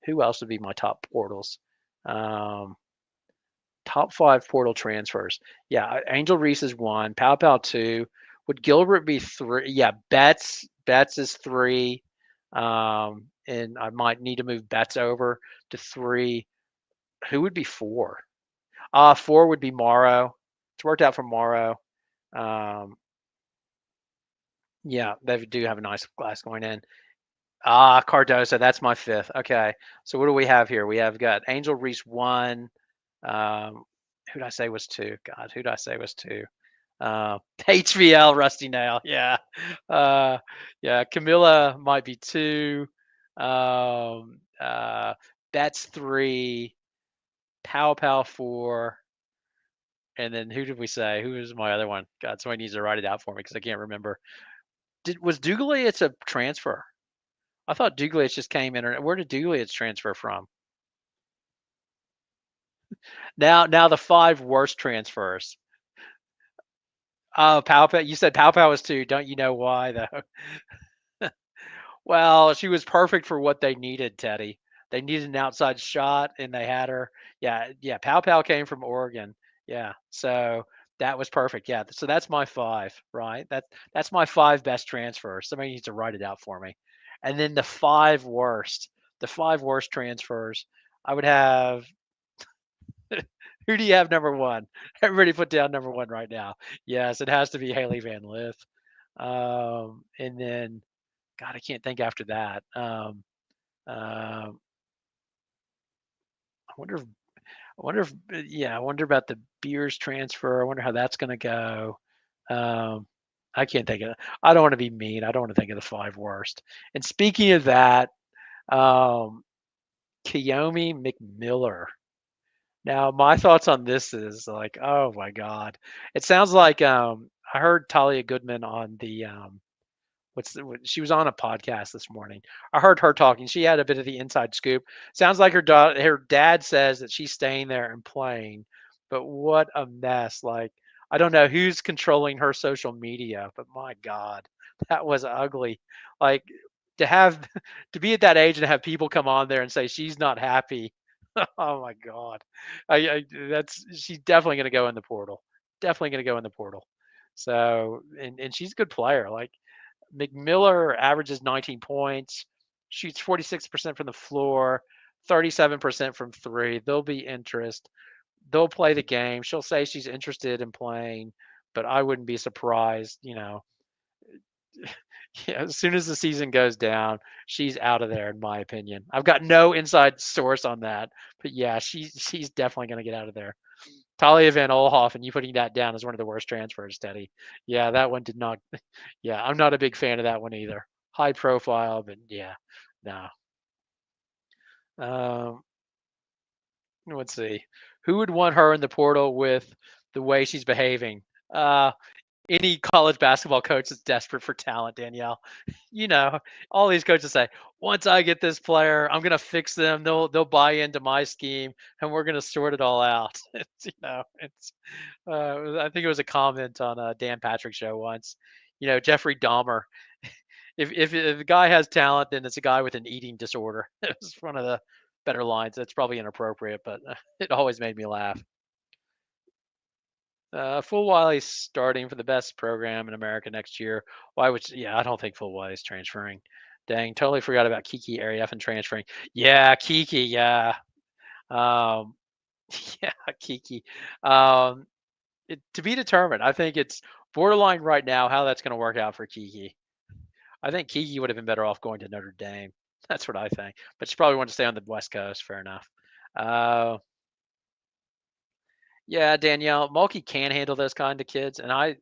who else would be my top portals? Um, Top 5 portal transfers. Yeah, Angel Reese is 1, Powell 2. Would Gilbert be 3? Yeah, Betts is 3. And I might need to move Betts over to 3. Who would be 4? 4 would be Morrow. It's worked out for Morrow. Um, yeah, they do have a nice class going in. Cardoso, that's my 5th. Okay, so what do we have here? We have got Angel Reese 1. Um, who did I say was 2? God, who did I say was 2? HVL Rusty Nail. Yeah. Yeah. Camilla might be 2. Um, uh, Betts 3. Powell 4. And then who did we say? Who was my other one? God, somebody needs to write it out for me because I can't remember. Was Duglic a transfer? I thought Duglic just came in. Where did Duglic transfer from? Now the 5 worst transfers. Oh, Powell. You said Powell was 2. Don't you know why though? Well, she was perfect for what they needed, Teddy. They needed an outside shot, and they had her. Yeah, yeah. Powell came from Oregon. Yeah, so that was perfect. Yeah, so that's my 5, right? That's my 5 best transfers. Somebody needs to write it out for me. And then the 5 worst transfers. I would have. Who do you have number 1? Everybody put down number 1 right now. Yes, it has to be Haley Van Lith. And then God, I can't think after that. I wonder if, yeah, I wonder about the Beers transfer. I wonder how that's going to go. Um, I can't think of it. I don't want to be mean. I don't want to think of the 5 worst. And speaking of that, um, Kyomi McMiller. Now, my thoughts on this is like, oh my God, it sounds like I heard Talia Goodman on the she was on a podcast this morning. I heard her talking. She had a bit of the inside scoop. Sounds like her dad says that she's staying there and playing, but what a mess. Like, I don't know who's controlling her social media, but my God, that was ugly. Like, to have to be at that age and have people come on there and say she's not happy. Oh my God. That's she's definitely going to go in the portal. Definitely going to go in the portal. So, and she's a good player. Like, McMiller averages 19 points, shoots 46% from the floor, 37% from 3. There'll be interest. They'll play the game. She'll say she's interested in playing, but I wouldn't be surprised, yeah, as soon as the season goes down, she's out of there in my opinion. I've got no inside source on that, but yeah, she's definitely going to get out of there. Talia Van Olhoff, and you putting that down as one of the worst transfers, Teddy. Yeah, that one did not. Yeah, I'm not a big fan of that one either. High profile, but yeah, no. Um, let's see. Who would want her in the portal with the way she's behaving? Uh, any college basketball coach that's desperate for talent, Danielle. You know, all these coaches say, once I get this player, I'm gonna fix them. They'll buy into my scheme, and we're gonna sort it all out. It's I think it was a comment on a Dan Patrick show once. Jeffrey Dahmer. If a guy has talent, then it's a guy with an eating disorder. It was one of the better lines. That's probably inappropriate, but it always made me laugh. Full Wiley's starting for the best program in America next year. Why would? Yeah, I don't think Full Wiley's transferring. Dang, totally forgot about Kiki Arief transferring. Yeah, Kiki. Yeah, um, yeah, Kiki. Um, to be determined. I think it's borderline right now how that's going to work out for Kiki. I think Kiki would have been better off going to Notre Dame. That's what I think. But she probably wanted to stay on the West Coast. Fair enough. Uh, yeah, Danielle Mulkey can handle those kind of kids, and I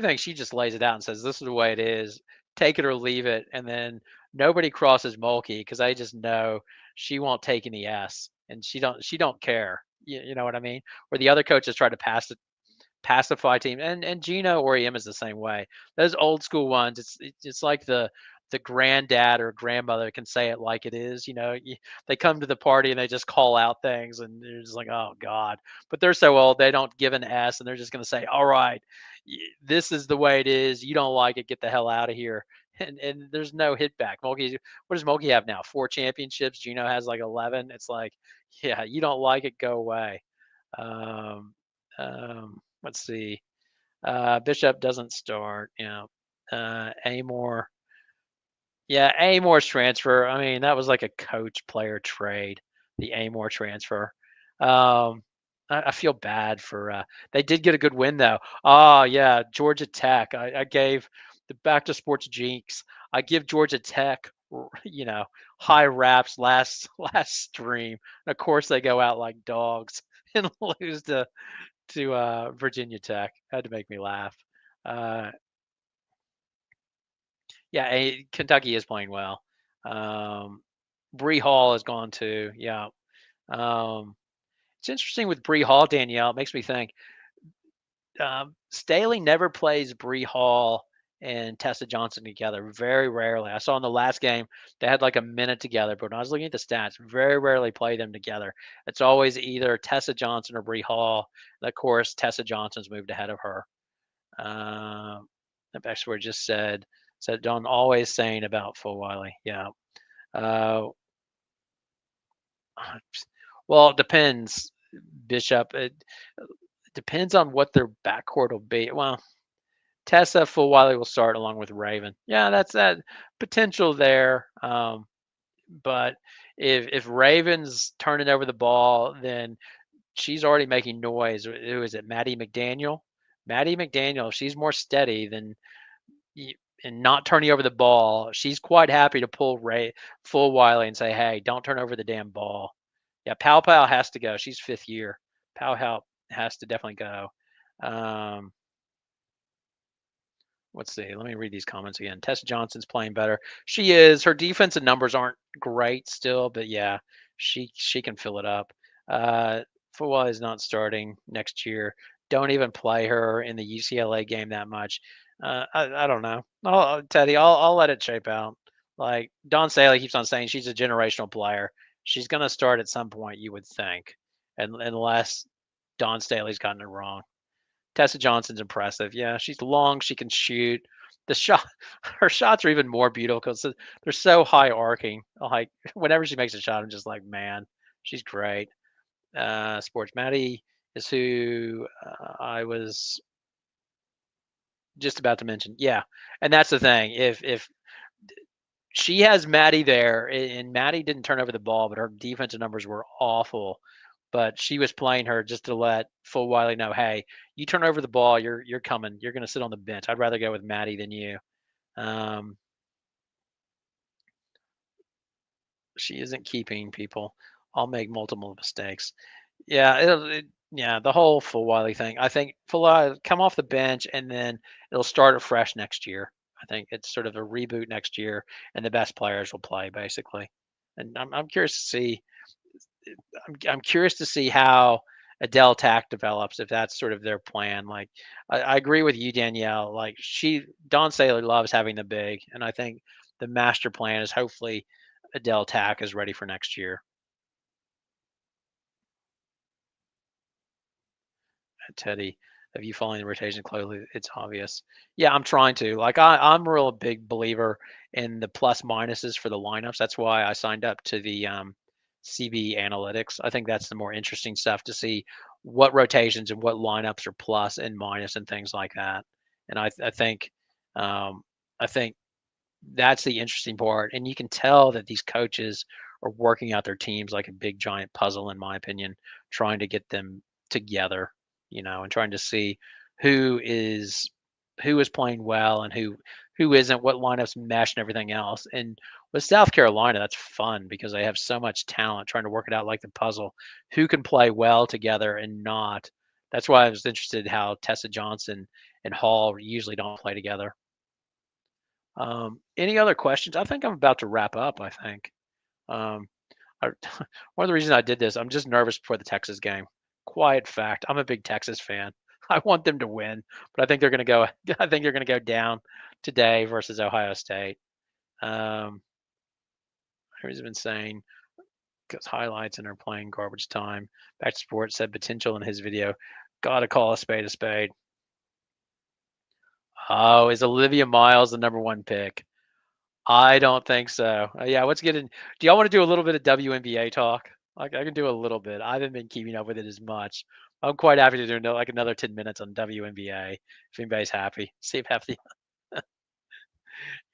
think she just lays it out and says, "This is the way it is. Take it or leave it." And then nobody crosses Mulkey because I just know she won't take any S, and she don't care. You know what I mean? Where the other coaches try to pacify team, and Gino Auriemma is the same way. Those old school ones, it's like the granddad or grandmother can say it like it is. They come to the party and they just call out things, and they're just like, oh God. But they're so old, they don't give an S, and they're just going to say, all right, this is the way it is. You don't like it, get the hell out of here. And there's no hit back. Mulkey, what does Mulkey have now? 4 championships. Gino has like 11. It's like, yeah, you don't like it, go away. Um, let's see. Bishop doesn't start. Amore. Yeah, Amore's transfer. I mean, that was like a coach player trade. The Amore transfer. Um, I feel bad for. They did get a good win though. Oh yeah, Georgia Tech. I gave the back to sports jinx. I give Georgia Tech. High raps last stream. And of course, they go out like dogs and lose to Virginia Tech. Had to make me laugh. Uh, yeah, Kentucky is playing well. Um, Bree Hall has gone too. Yeah. Um, it's interesting with Bree Hall, Danielle. It makes me think. Staley never plays Bree Hall and Tessa Johnson together. Very rarely. I saw in the last game they had like a minute together, but when I was looking at the stats, very rarely play them together. It's always either Tessa Johnson or Bree Hall. And of course, Tessa Johnson's moved ahead of her. The Bexford just said Don always saying about Full Wiley. Yeah. Uh, well, it depends, Bishop. It depends on what their backcourt will be. Well, Tessa Full Wiley will start along with Raven. Yeah, that's that potential there. But if Raven's turning over the ball, then she's already making noise. Who is it? Maddie McDaniel. Maddie McDaniel. If she's more steady than and not turning over the ball, she's quite happy to pull Ray Full Wiley and say, "Hey, don't turn over the damn ball." Yeah, Pow Pow has to go. She's fifth year. Pow Pow has to definitely go. Um, let's see. Let me read these comments again. Tessa Johnson's playing better. She is. Her defensive numbers aren't great still, but yeah, she can fill it up. Uh, Full is not starting next year. Don't even play her in the UCLA game that much. I don't know. Teddy, I'll let it shape out. Like Don Staley keeps on saying, she's a generational player. She's gonna start at some point, you would think, and unless Don Staley's gotten it wrong. Tessa Johnson's impressive. Yeah, she's long. She can shoot. The shot, her shots are even more beautiful because they're so high arcing. Like whenever she makes a shot, I'm just like, man, she's great. Sports Maddie is who I was just about to mention. Yeah, and that's the thing. If she has Maddie there, and Maddie didn't turn over the ball, but her defensive numbers were awful. But she was playing her just to let Full Wiley know, hey, you turn over the ball, you're coming. You're going to sit on the bench. I'd rather go with Maddie than you. Um, she isn't keeping people. I'll make multiple mistakes. Yeah, yeah, the whole Full Wiley thing. I think Full Wiley come off the bench and then it'll start afresh next year. I think it's sort of a reboot next year, and the best players will play basically. And I'm curious to see. I'm curious to see how Adele Tack develops if that's sort of their plan. Like, I agree with you, Danielle. Like, Don Saylor loves having the big, and I think the master plan is hopefully Adele Tack is ready for next year. Teddy, of you following the rotation closely, it's obvious. Yeah, I'm trying to. Like, I'm a real big believer in the plus minuses for the lineups. That's why I signed up to the CB analytics. I think that's the more interesting stuff to see what rotations and what lineups are plus and minus and things like that. And um, I think that's the interesting part. And you can tell that these coaches are working out their teams like a big giant puzzle, in my opinion, trying to get them together, and trying to see who is who is playing well and who isn't, what lineups mesh and everything else. And with South Carolina, that's fun because they have so much talent trying to work it out like the puzzle. Who can play well together and not. That's why I was interested how Tessa Johnson and Hall usually don't play together. Any other questions? I think I'm about to wrap up. I think. Um, I, one of the reasons I did this, I'm just nervous before the Texas game. quiet fact. I'm a big Texas fan. I want them to win, but I think they're going to go. I think they're going to go down today versus Ohio State. Who's been saying because highlights and are playing garbage time. Back to Sports said potential in his video. Gotta call a spade a spade. Oh, is Olivia Miles the number one pick? I don't think so. Yeah, let's get in. Do y'all want to do a little bit of WNBA talk? I can do a little bit. I haven't been keeping up with it as much. I'm quite happy to do like another 10 minutes on WNBA if anybody's happy. See if half the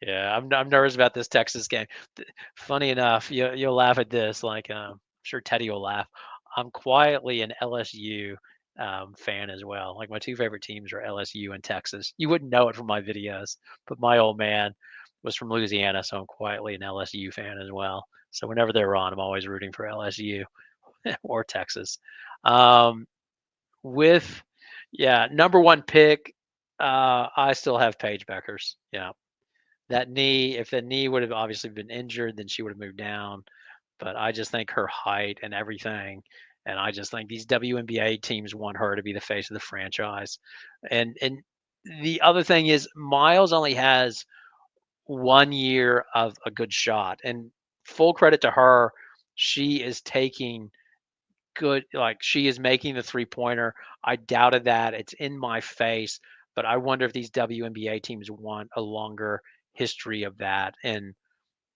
yeah, I'm nervous about this Texas game. Funny enough, you'll laugh at this. Like, I'm sure Teddy will laugh. I'm quietly an LSU fan as well. Like my two favorite teams are LSU and Texas. You wouldn't know it from my videos, but my old man was from Louisiana, so I'm quietly an LSU fan as well. So whenever they're on, I'm always rooting for LSU or Texas. Um, with yeah, number one pick, I still have Paige Beckers. Yeah, that knee, if the knee would have obviously been injured, then she would have moved down. But I just think her height and everything, and I just think these WNBA teams want her to be the face of the franchise. And the other thing is Miles only has 1 year of a good shot. And full credit to her, she is taking good like she is making the three-pointer. I doubted that. It's in my face, but I wonder if these WNBA teams want a longer history of that. And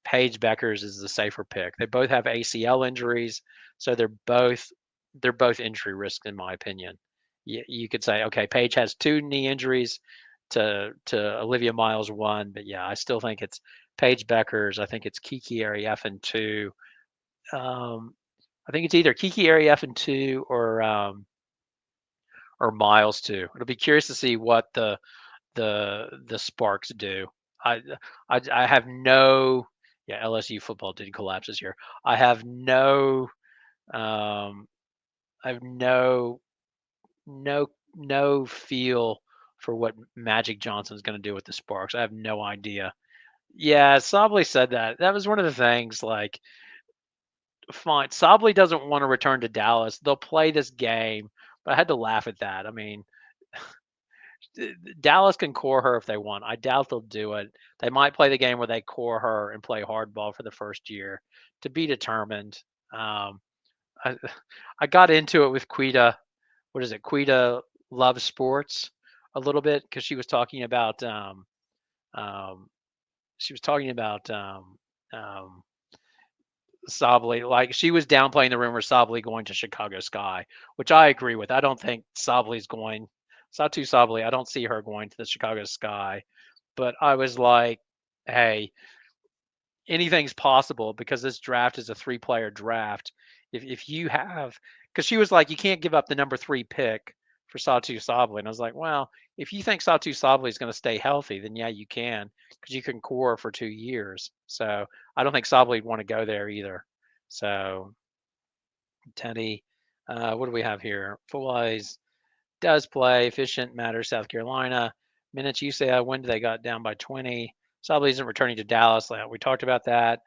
Paige Beckers is the safer pick. They both have ACL injuries, so they're both injury risks in my opinion. You could say, okay, Paige has two knee injuries to Olivia Miles one, but yeah, I still think it's Paige Beckers. I think it's Kiki Arieffin two. Um, I think it's either Kiki Arieffin two or Miles two. It'll be curious to see what the Sparks do. I I have no yeah, LSU football did collapse this year. I have no um I have no feel for what Magic Johnson's going to do with the Sparks. I have no idea. Yeah, Sabley said that. That was one of the things like fine. Sabley doesn't want to return to Dallas. They'll play this game, but I had to laugh at that. I mean, Dallas can core her if they want. I doubt they'll do it. They might play the game where they core her and play hardball for the first year to be determined. Um, I, I got into it with Quita. What is it? Quita loves sports a little bit because um, she was talking about um, Sabley. Like she was downplaying the rumor Sabley going to Chicago Sky, which I agree with. I don't think Sabley's going. Satu Sabley, I don't see her going to the Chicago Sky. But I was like, hey, anything's possible because this draft is a three-player draft. If you have, because she was like, you can't give up the number three pick for Satu Sabli, and I was like, well, if you think Satu Sabli is going to stay healthy, then yeah, you can because you can core for 2 years. So I don't think Sabli would want to go there either. So Teddy, what do we have here? Full eyes does play efficient matters. South Carolina minutes. You say when they got down by 20. Sably isn't returning to Dallas. Like we talked about that.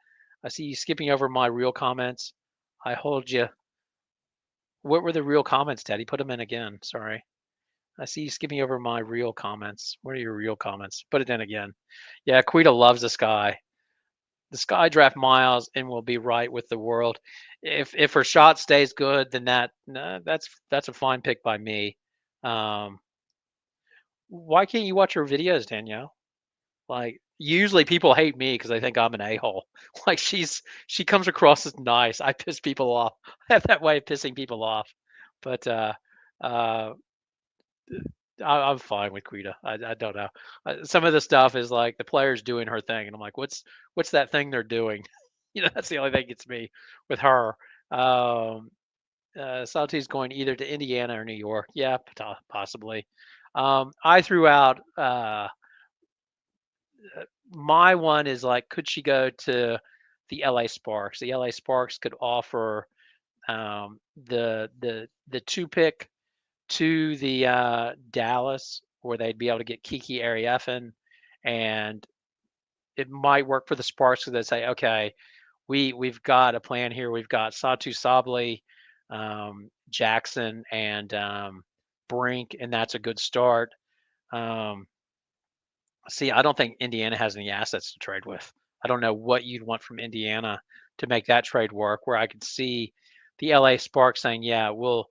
I see you skipping over my real comments. I hold you. What were the real comments, Teddy? Put them in again. Sorry. I see you skipping over my real comments. What are your real comments? Put it in again. Yeah, Quita loves the Sky. The Sky draft Miles and will be right with the world. If her shot stays good, then that's a fine pick by me. Um, why can't you watch her videos, Danielle? Like usually people hate me because they think I'm an a-hole. Like she comes across as nice. I piss people off. I have that way of pissing people off. But uh, I'm fine with Quita. I don't know. Some of the stuff is like the player's doing her thing, and I'm like, what's that thing they're doing? That's the only thing gets me with her. Um, Salty's going either to Indiana or New York. Yeah, possibly. I threw out my one is like, could she go to the LA Sparks? The LA Sparks could offer the two pick to the Dallas, where they'd be able to get Kiki Arieffin, and it might work for the Sparks because they say, okay, we've got a plan here. We've got Satu Sabli. Jackson and Brink, and that's a good start. Um, See, I don't think Indiana has any assets to trade with. I don't know what you'd want from Indiana to make that trade work. Where I could see the LA Sparks saying, "Yeah, we'll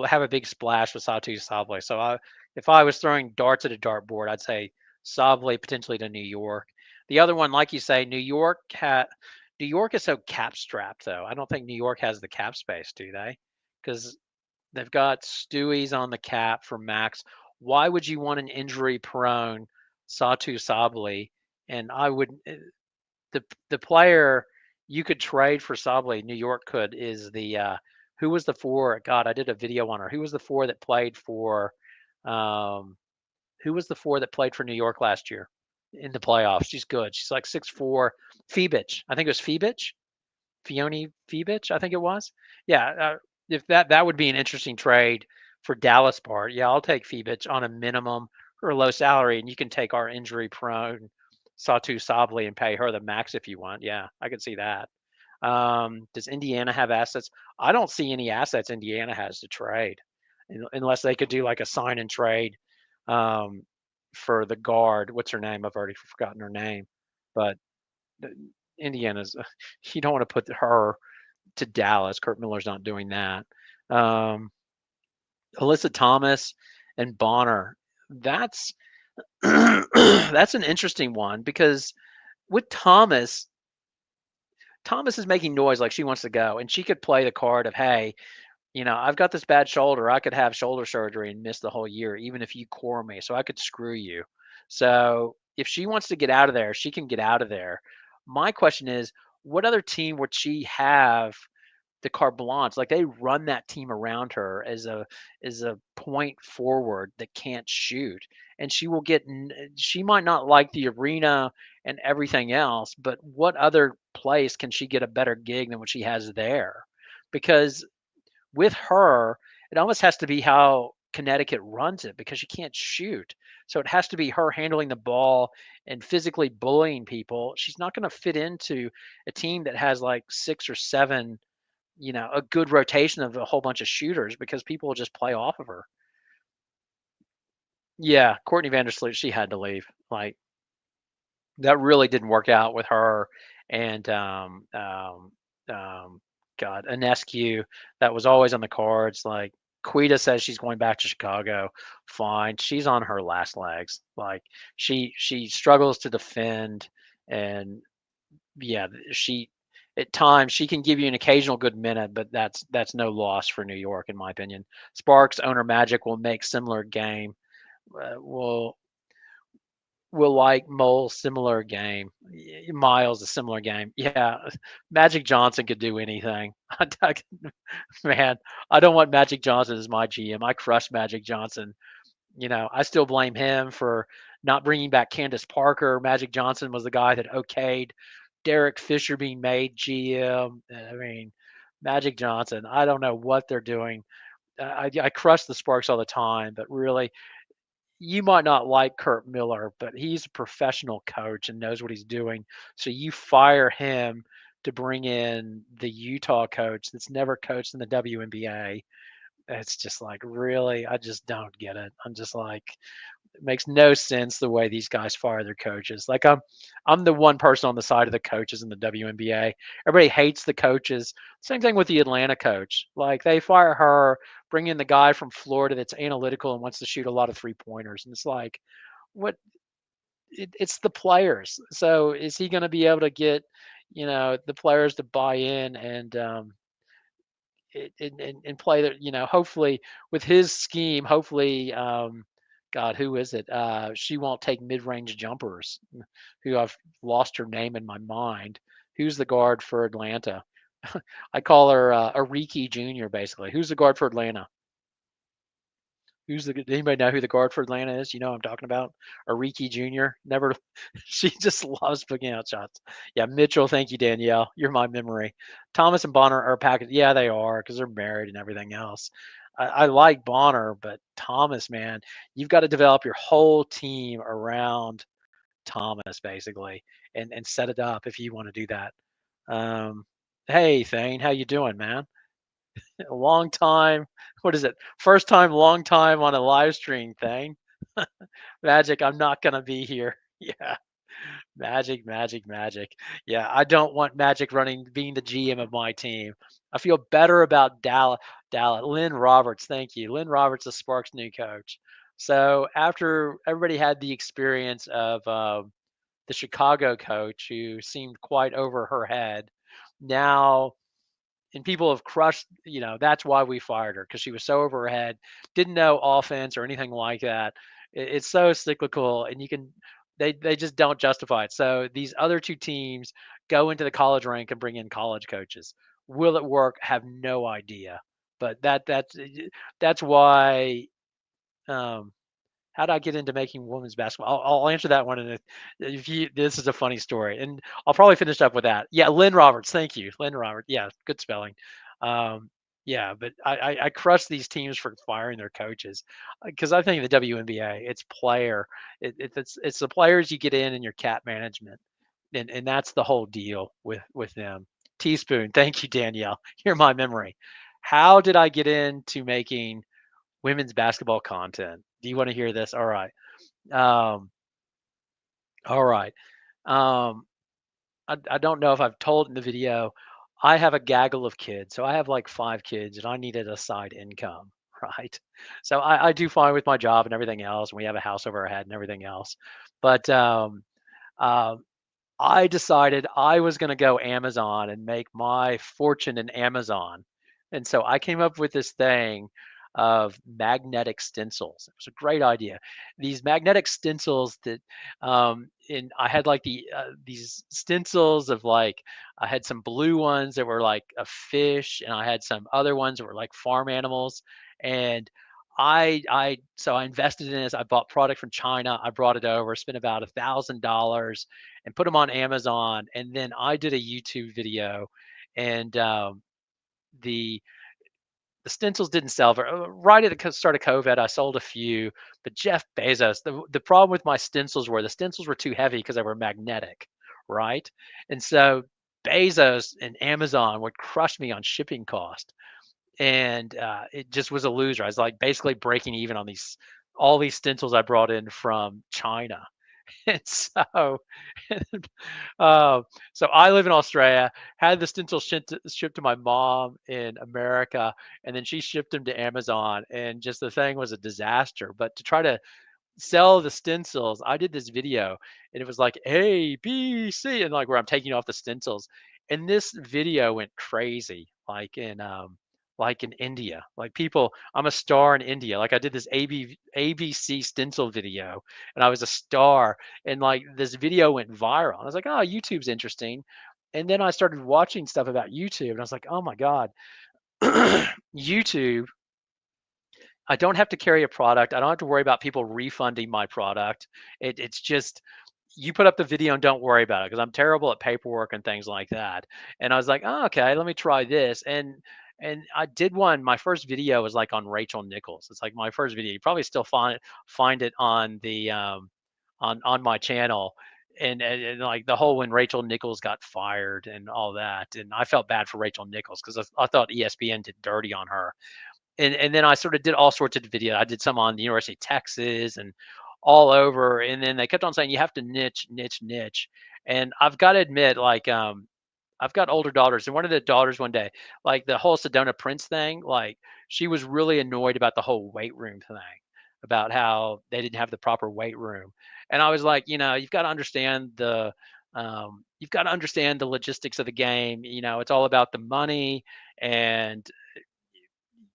have a big splash with Satu Sablé." So if I was throwing darts at a dartboard, I'd say Sablé potentially to New York. The other one, like you say, New York is so cap strapped though. I don't think New York has the cap space, do they? Because they've got Stewie's on the cap for max. Why would you want an injury prone Satu Sabli? And I would the player you could trade for Sabli, New York could, is the who was the four? God, I did a video on her. Who was the four that played for um who was the four that played for New York last year in the playoffs? She's good. She's like 6'4". Febich. I think it was Febich. Fione Febich, I think it was. Yeah, if that would be an interesting trade for Dallas part. Yeah, I'll take Febich on a minimum or low salary, and you can take our injury prone Satu Sabli and pay her the max if you want. Yeah, I could see that. Does Indiana have assets? I don't see any assets Indiana has to trade, unless they could do like a sign and trade um, for the guard. What's her name? I've already forgotten her name, but uh, Indiana's. You don't want to put her to Dallas. Kurt Miller's not doing that. Um, Alyssa Thomas and Bonner. That's that's an interesting one because with Thomas, Thomas is making noise like she wants to go, and she could play the card of, hey, I've got this bad shoulder. I could have shoulder surgery and miss the whole year, even if you core me. So I could screw you. So if she wants to get out of there, she can get out of there. My question is, what other team would she have the carte blanche? Like they run that team around her as a point forward that can't shoot, and she will get. She might not like the arena and everything else, but what other place can she get a better gig than what she has there? Because with her, it almost has to be how Connecticut runs it because she can't shoot. So it has to be her handling the ball and physically bullying people. She's not going to fit into a team that has like six or seven, a good rotation of a whole bunch of shooters because people will just play off of her. Yeah, Courtney Vandersloot, she had to leave. Like that really didn't work out with her and um, God, Anescu. That was always on the cards. Like Quita says she's going back to Chicago. Fine, she's on her last legs. Like she struggles to defend, and yeah, she at times she can give you an occasional good minute, but that's no loss for New York in my opinion. Sparks owner Magic will make similar game. Will like Mole similar game. Miles a similar game. Yeah, Magic Johnson could do anything. Man, I don't want Magic Johnson as my GM. I crushed Magic Johnson. I still blame him for not bringing back Candace Parker. Magic Johnson was the guy that okayed Derek Fisher being made GM. I mean, Magic Johnson. I don't know what they're doing. I crush the Sparks all the time, but really, you might not like Kurt Miller, but he's a professional coach and knows what he's doing. So you fire him to bring in the Utah coach that's never coached in the WNBA. It's just like, really, I just don't get it. I'm just like, it makes no sense the way these guys fire their coaches. Like I'm the one person on the side of the coaches in the WNBA. Everybody hates the coaches. Same thing with the Atlanta coach. Like they fire her, bring in the guy from Florida that's analytical and wants to shoot a lot of 3-pointers. And it's like, what? It's the players. So is he going to be able to get, the players to buy in and and play that, hopefully with his scheme, hopefully, God, who is it? She won't take mid-range jumpers, who I've lost her name in my mind. Who's the guard for Atlanta? I call her Ariki Jr. basically. Who's the guard for Atlanta? Anybody know who the guard for Atlanta is? You know what I'm talking about? Ariki Jr. Never, she just loves picking out shots. Yeah, Mitchell. Thank you, Danielle. You're my memory. Thomas and Bonner are packaged. Yeah, they are because they're married and everything else. I like Bonner, but Thomas, man, you've got to develop your whole team around Thomas basically, and set it up if you want to do that. Um, hey, Thane, how you doing, man? A long time. What is it? First time, long time on a live stream thing. Magic, I'm not gonna be here. Yeah. Magic, magic, magic. Yeah, I don't want Magic running, being the GM of my team. I feel better about Dallas. Dallas. Lynn Roberts, thank you. Lynn Roberts is Sparks' new coach. So after everybody had the experience of the Chicago coach who seemed quite over her head, now and people have crushed, that's why we fired her, because she was so over her head, didn't know offense or anything like that. It's so cyclical, and they just don't justify it. So these other two teams go into the college rank and bring in college coaches. Will it work? Have no idea. But that's why. Um, how did I get into making women's basketball? I'll answer that one. And if you, this is a funny story, and I'll probably finish up with that. Yeah, Lynn Roberts. Thank you, Lynn Roberts. Yeah, good spelling. Um, yeah, but I crush these teams for firing their coaches, because I think the WNBA, it's player, it's the players you get in and your cap management, and that's the whole deal with them. Teaspoon. Thank you, Danielle. You're my memory. How did I get into making women's basketball content? Do you want to hear this? All right. Um, all right. Um, I don't know if I've told in the video. I have a gaggle of kids. So I have like 5 kids and I needed a side income. Right. So I do fine with my job and everything else. And we have a house over our head and everything else. But um, I decided I was going to go Amazon and make my fortune in Amazon. And so I came up with this thing of magnetic stencils. It was a great idea. These magnetic stencils that, and I had like these stencils of like, I had some blue ones that were like a fish, and I had some other ones that were like farm animals. And so I invested in this. I bought product from China. I brought it over, spent about $1,000 and put them on Amazon. And then I did a YouTube video, and the the stencils didn't sell. Right at the start of COVID, I sold a few, but Jeff Bezos. The problem with my stencils were the stencils were too heavy because they were magnetic, right? And so Bezos and Amazon would crush me on shipping cost, and it just was a loser. I was like basically breaking even on these all these stencils I brought in from China. And uh, so I live in Australia, had the stencil shipped to my mom in America, and then she shipped them to Amazon, and just the thing was a disaster. But to try to sell the stencils, I did this video, and it was like A, B, C, and like where I'm taking off the stencils. And this video went crazy, like in India. Like people, I'm a star in India. Like I did this ABC stencil video, and I was a star, and like this video went viral. I was like, oh, YouTube's interesting. And then I started watching stuff about YouTube, and I was like, oh my God, YouTube, I don't have to carry a product. I don't have to worry about people refunding my product. It's just you put up the video and don't worry about it, because I'm terrible at paperwork and things like that. And I was like, oh, okay, let me try this. And I did one. My first video was like on Rachel Nichols. It's like my first video. You probably still find it on the on my channel. And like the whole when Rachel Nichols got fired and all that. And I felt bad for Rachel Nichols because I thought ESPN did dirty on her. And then I sort of did all sorts of videos. I did some on the University of Texas and all over. And then they kept on saying you have to niche, niche, niche. And I've got to admit, like, I've got older daughters, and one of the daughters one day, like the whole Sedona Prince thing, like she was really annoyed about the whole weight room thing, about how they didn't have the proper weight room. And I was like, you've got to understand the logistics of the game. It's all about the money, and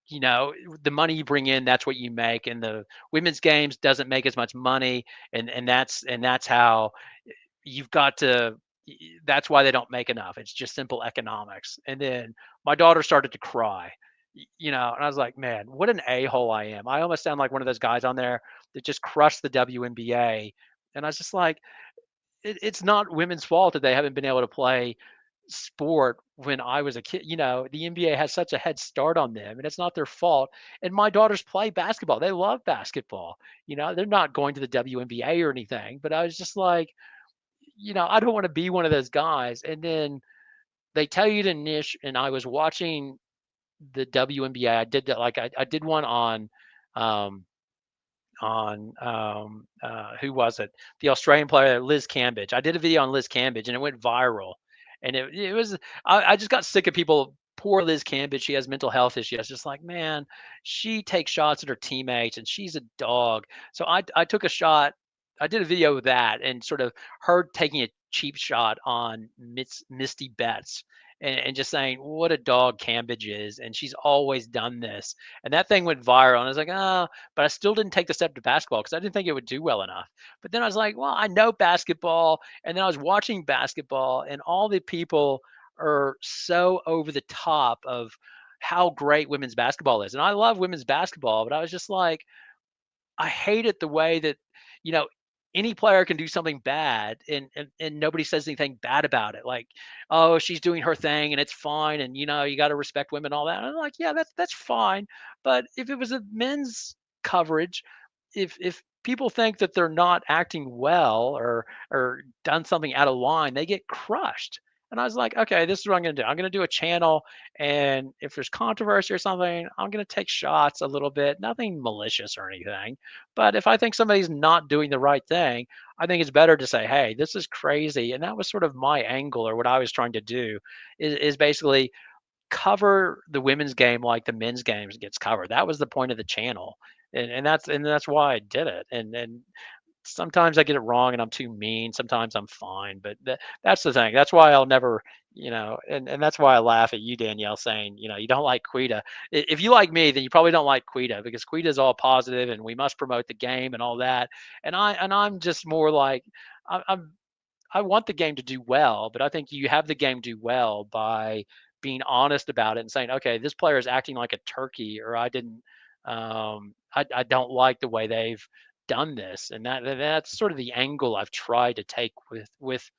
the money you bring in, that's what you make. And the women's games doesn't make as much money, and that's how you've got to that's why they don't make enough. It's just simple economics. And then my daughter started to cry, and I was like, man, what an a-hole I am. I almost sound like one of those guys on there that just crushed the WNBA. And I was just like, it's not women's fault that they haven't been able to play sport when I was a kid. The NBA has such a head start on them, and it's not their fault. And my daughters play basketball. They love basketball. They're not going to the WNBA or anything, but I was just like, I don't want to be one of those guys. And then they tell you to niche, and I was watching the WNBA. I did that, like I did one um, who was it? The Australian player Liz Cambage. I did a video on Liz Cambage and it went viral. And it was I just got sick of people. Poor Liz Cambage, she has mental health issues. I was just like, man, she takes shots at her teammates and she's a dog. So I took a shot. I did a video of that and sort of her taking a cheap shot on Misty Betts and just saying what a dog Cambage is, and she's always done this. And that thing went viral. And I was like, oh, but I still didn't take the step to basketball because I didn't think it would do well enough. But then I was like, well, I know basketball. And then I was watching basketball, and all the people are so over the top of how great women's basketball is. And I love women's basketball, but I was just like, I hate it the way that, you know, any player can do something bad and nobody says anything bad about it. Like, oh, she's doing her thing and it's fine. And you got to respect women, all that. And I'm like, yeah, that's fine. But if it was a men's coverage, if people think that they're not acting well or done something out of line, they get crushed. And I was like, okay, this is what I'm going to do. I'm going to do a channel, and if there's controversy or something, I'm going to take shots a little bit, nothing malicious or anything. But if I think somebody's not doing the right thing, I think it's better to say, hey, this is crazy. And that was sort of my angle, or what I was trying to do is basically cover the women's game like the men's games gets covered. That was the point of the channel. And that's why I did it. And sometimes I get it wrong and I'm too mean. Sometimes I'm fine, but that's the thing. That's why I'll never, and that's why I laugh at you, Danielle, saying, you don't like Quita. If you like me, then you probably don't like Quita, because Quita is all positive and we must promote the game and all that. And I'm just more like, I'm I want the game to do well, but I think you have the game do well by being honest about it and saying, okay, this player is acting like a turkey, or I don't like the way they've done this. And that's sort of the angle I've tried to take with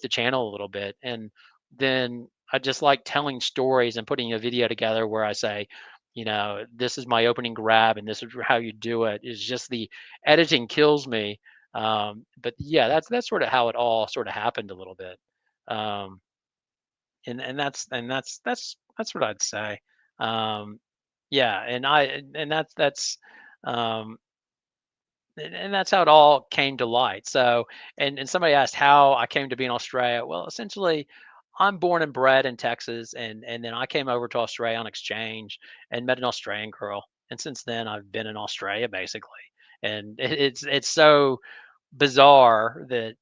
the channel a little bit. And then I just like telling stories and putting a video together where I say, this is my opening grab and this is how you do it. Is just the editing kills me. But yeah, that's sort of how it all sort of happened a little bit. Um, and that's what I'd say. Um, yeah, and that's um, and that's how it all came to light. So, and somebody asked how I came to be in Australia. Well, essentially, I'm born and bred in Texas, and then I came over to Australia on exchange and met an Australian girl, and since then I've been in Australia basically. And it's so bizarre that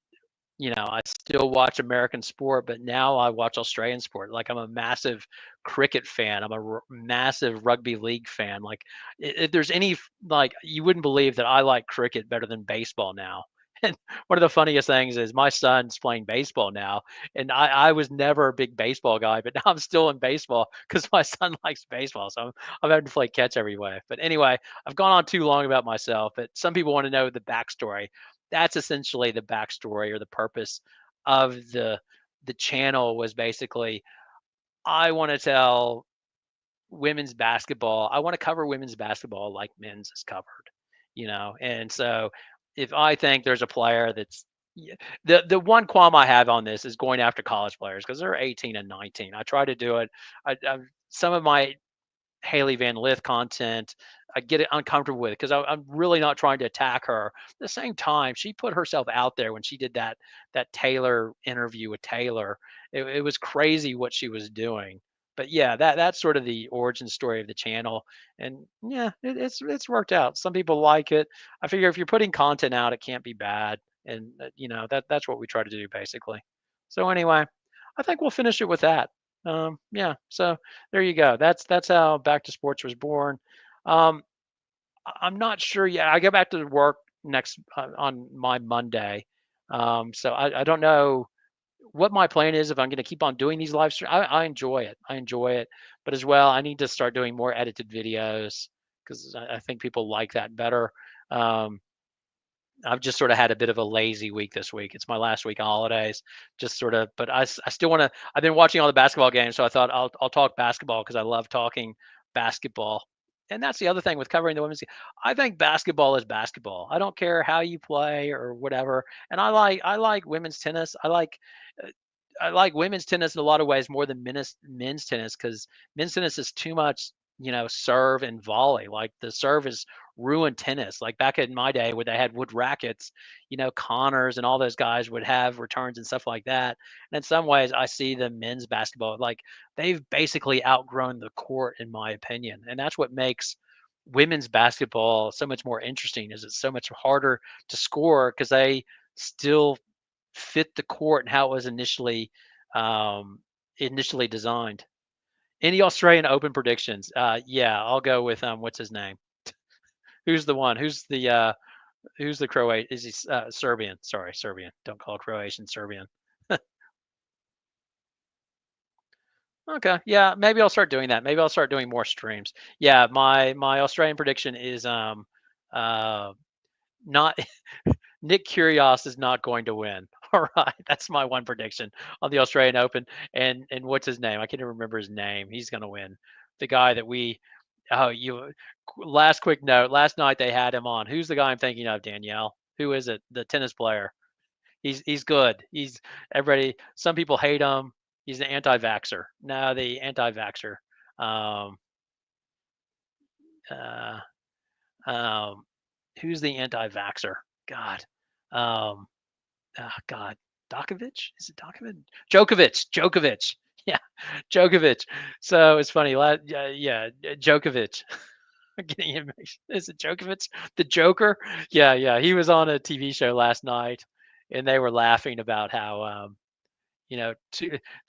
I still watch American sport, but now I watch Australian sport. Like, I'm a massive cricket fan. I'm a massive rugby league fan. Like, if there's any, like, you wouldn't believe that I like cricket better than baseball now. And one of the funniest things is my son's playing baseball now, and I was never a big baseball guy, but now I'm still in baseball because my son likes baseball. So I'm having to play catch every way. But anyway, I've gone on too long about myself. But some people want to know the backstory. That's essentially the backstory, or the purpose of the channel. Was basically, I want to tell women's basketball. I want to cover women's basketball like men's is covered. And so if I think there's a player that's, the one qualm I have on this is going after college players because they're 18 and 19. I try to do it. Some of my Haley Van Lith content, I get it uncomfortable with, because I'm really not trying to attack her. At the same time, she put herself out there when she did that Taylor interview with Taylor. It was crazy what she was doing. But yeah, that's sort of the origin story of the channel. And yeah, it's worked out. Some people like it. I figure if you're putting content out, it can't be bad. And that's what we try to do basically. So anyway, I think we'll finish it with that. Yeah. So there you go. That's how Back to Sports was born. Um, I'm not sure yet. I go back to work next on my Monday. So I don't know what my plan is, if I'm going to keep on doing these live streams. I enjoy it. I enjoy it, but as well, I need to start doing more edited videos because I think people like that better. Um, I've just sort of had a bit of a lazy week this week. It's my last week of holidays, just sort of. But I still want to. I've been watching all the basketball games, so I thought I'll talk basketball because I love talking basketball. And that's the other thing with covering the women's game. I think basketball is basketball. I don't care how you play or whatever. And I like women's tennis. I like I like women's tennis in a lot of ways more than men's tennis because men's tennis is too much, serve and volley. Like the serve is ruined tennis. Like back in my day when they had wood rackets, Connors and all those guys would have returns and stuff like that. And in some ways, I see the men's basketball like they've basically outgrown the court, in my opinion, and that's what makes women's basketball so much more interesting. Is it's so much harder to score because they still fit the court and how it was initially designed. Any Australian Open predictions? Yeah, I'll go with what's his name? Who's the one? Who's the Croatian? Is he Serbian? Sorry, Serbian. Don't call Croatian Serbian. Okay, yeah, maybe I'll start doing that. Maybe I'll start doing more streams. Yeah, my Australian prediction is uh not Nick Kyrgios is not going to win. All right, that's my one prediction on the Australian Open. And what's his name? I can't even remember his name. He's going to win. The guy that we oh you last quick note. Last night they had him on. Who's the guy I'm thinking of, Danielle? Who is it? The tennis player. He's good. He's everybody. Some people hate him. He's the anti-vaxer. No, the anti-vaxer. Um, uh, um, who's the anti-vaxer? God. Um, God, Dokovic? Is it Dokovic? Djokovic. Yeah, Djokovic. So it's funny. Yeah, Djokovic. I'm getting him. Is it Djokovic? The Joker? Yeah, yeah. He was on a TV show last night, and they were laughing about how,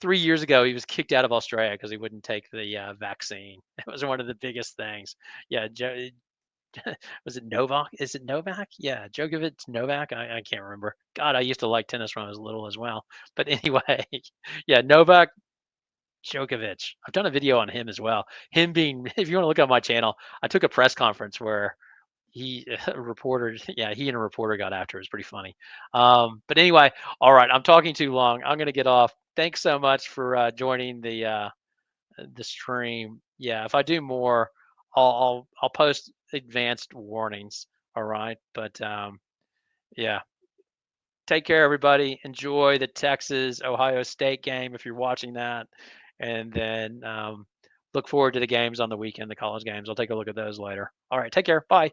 3 years ago he was kicked out of Australia because he wouldn't take the vaccine. It was one of the biggest things. Yeah, was it Novak? Is it Novak? Yeah, Djokovic, Novak. I can't remember. God, I used to like tennis when I was little as well. But anyway, yeah, Novak Djokovic. I've done a video on him as well. Him being, if you want to look on my channel, I took a press conference where he a reporter, yeah, he and a reporter got after. It was pretty funny. But anyway, all right, I'm talking too long. I'm gonna get off. Thanks so much for joining the stream. Yeah, if I do more, I'll post advanced warnings. All right, but yeah, take care, everybody. Enjoy the Texas Ohio State game if you're watching that, and then look forward to the games on the weekend, the college games. I'll take a look at those later. All right, take care. Bye.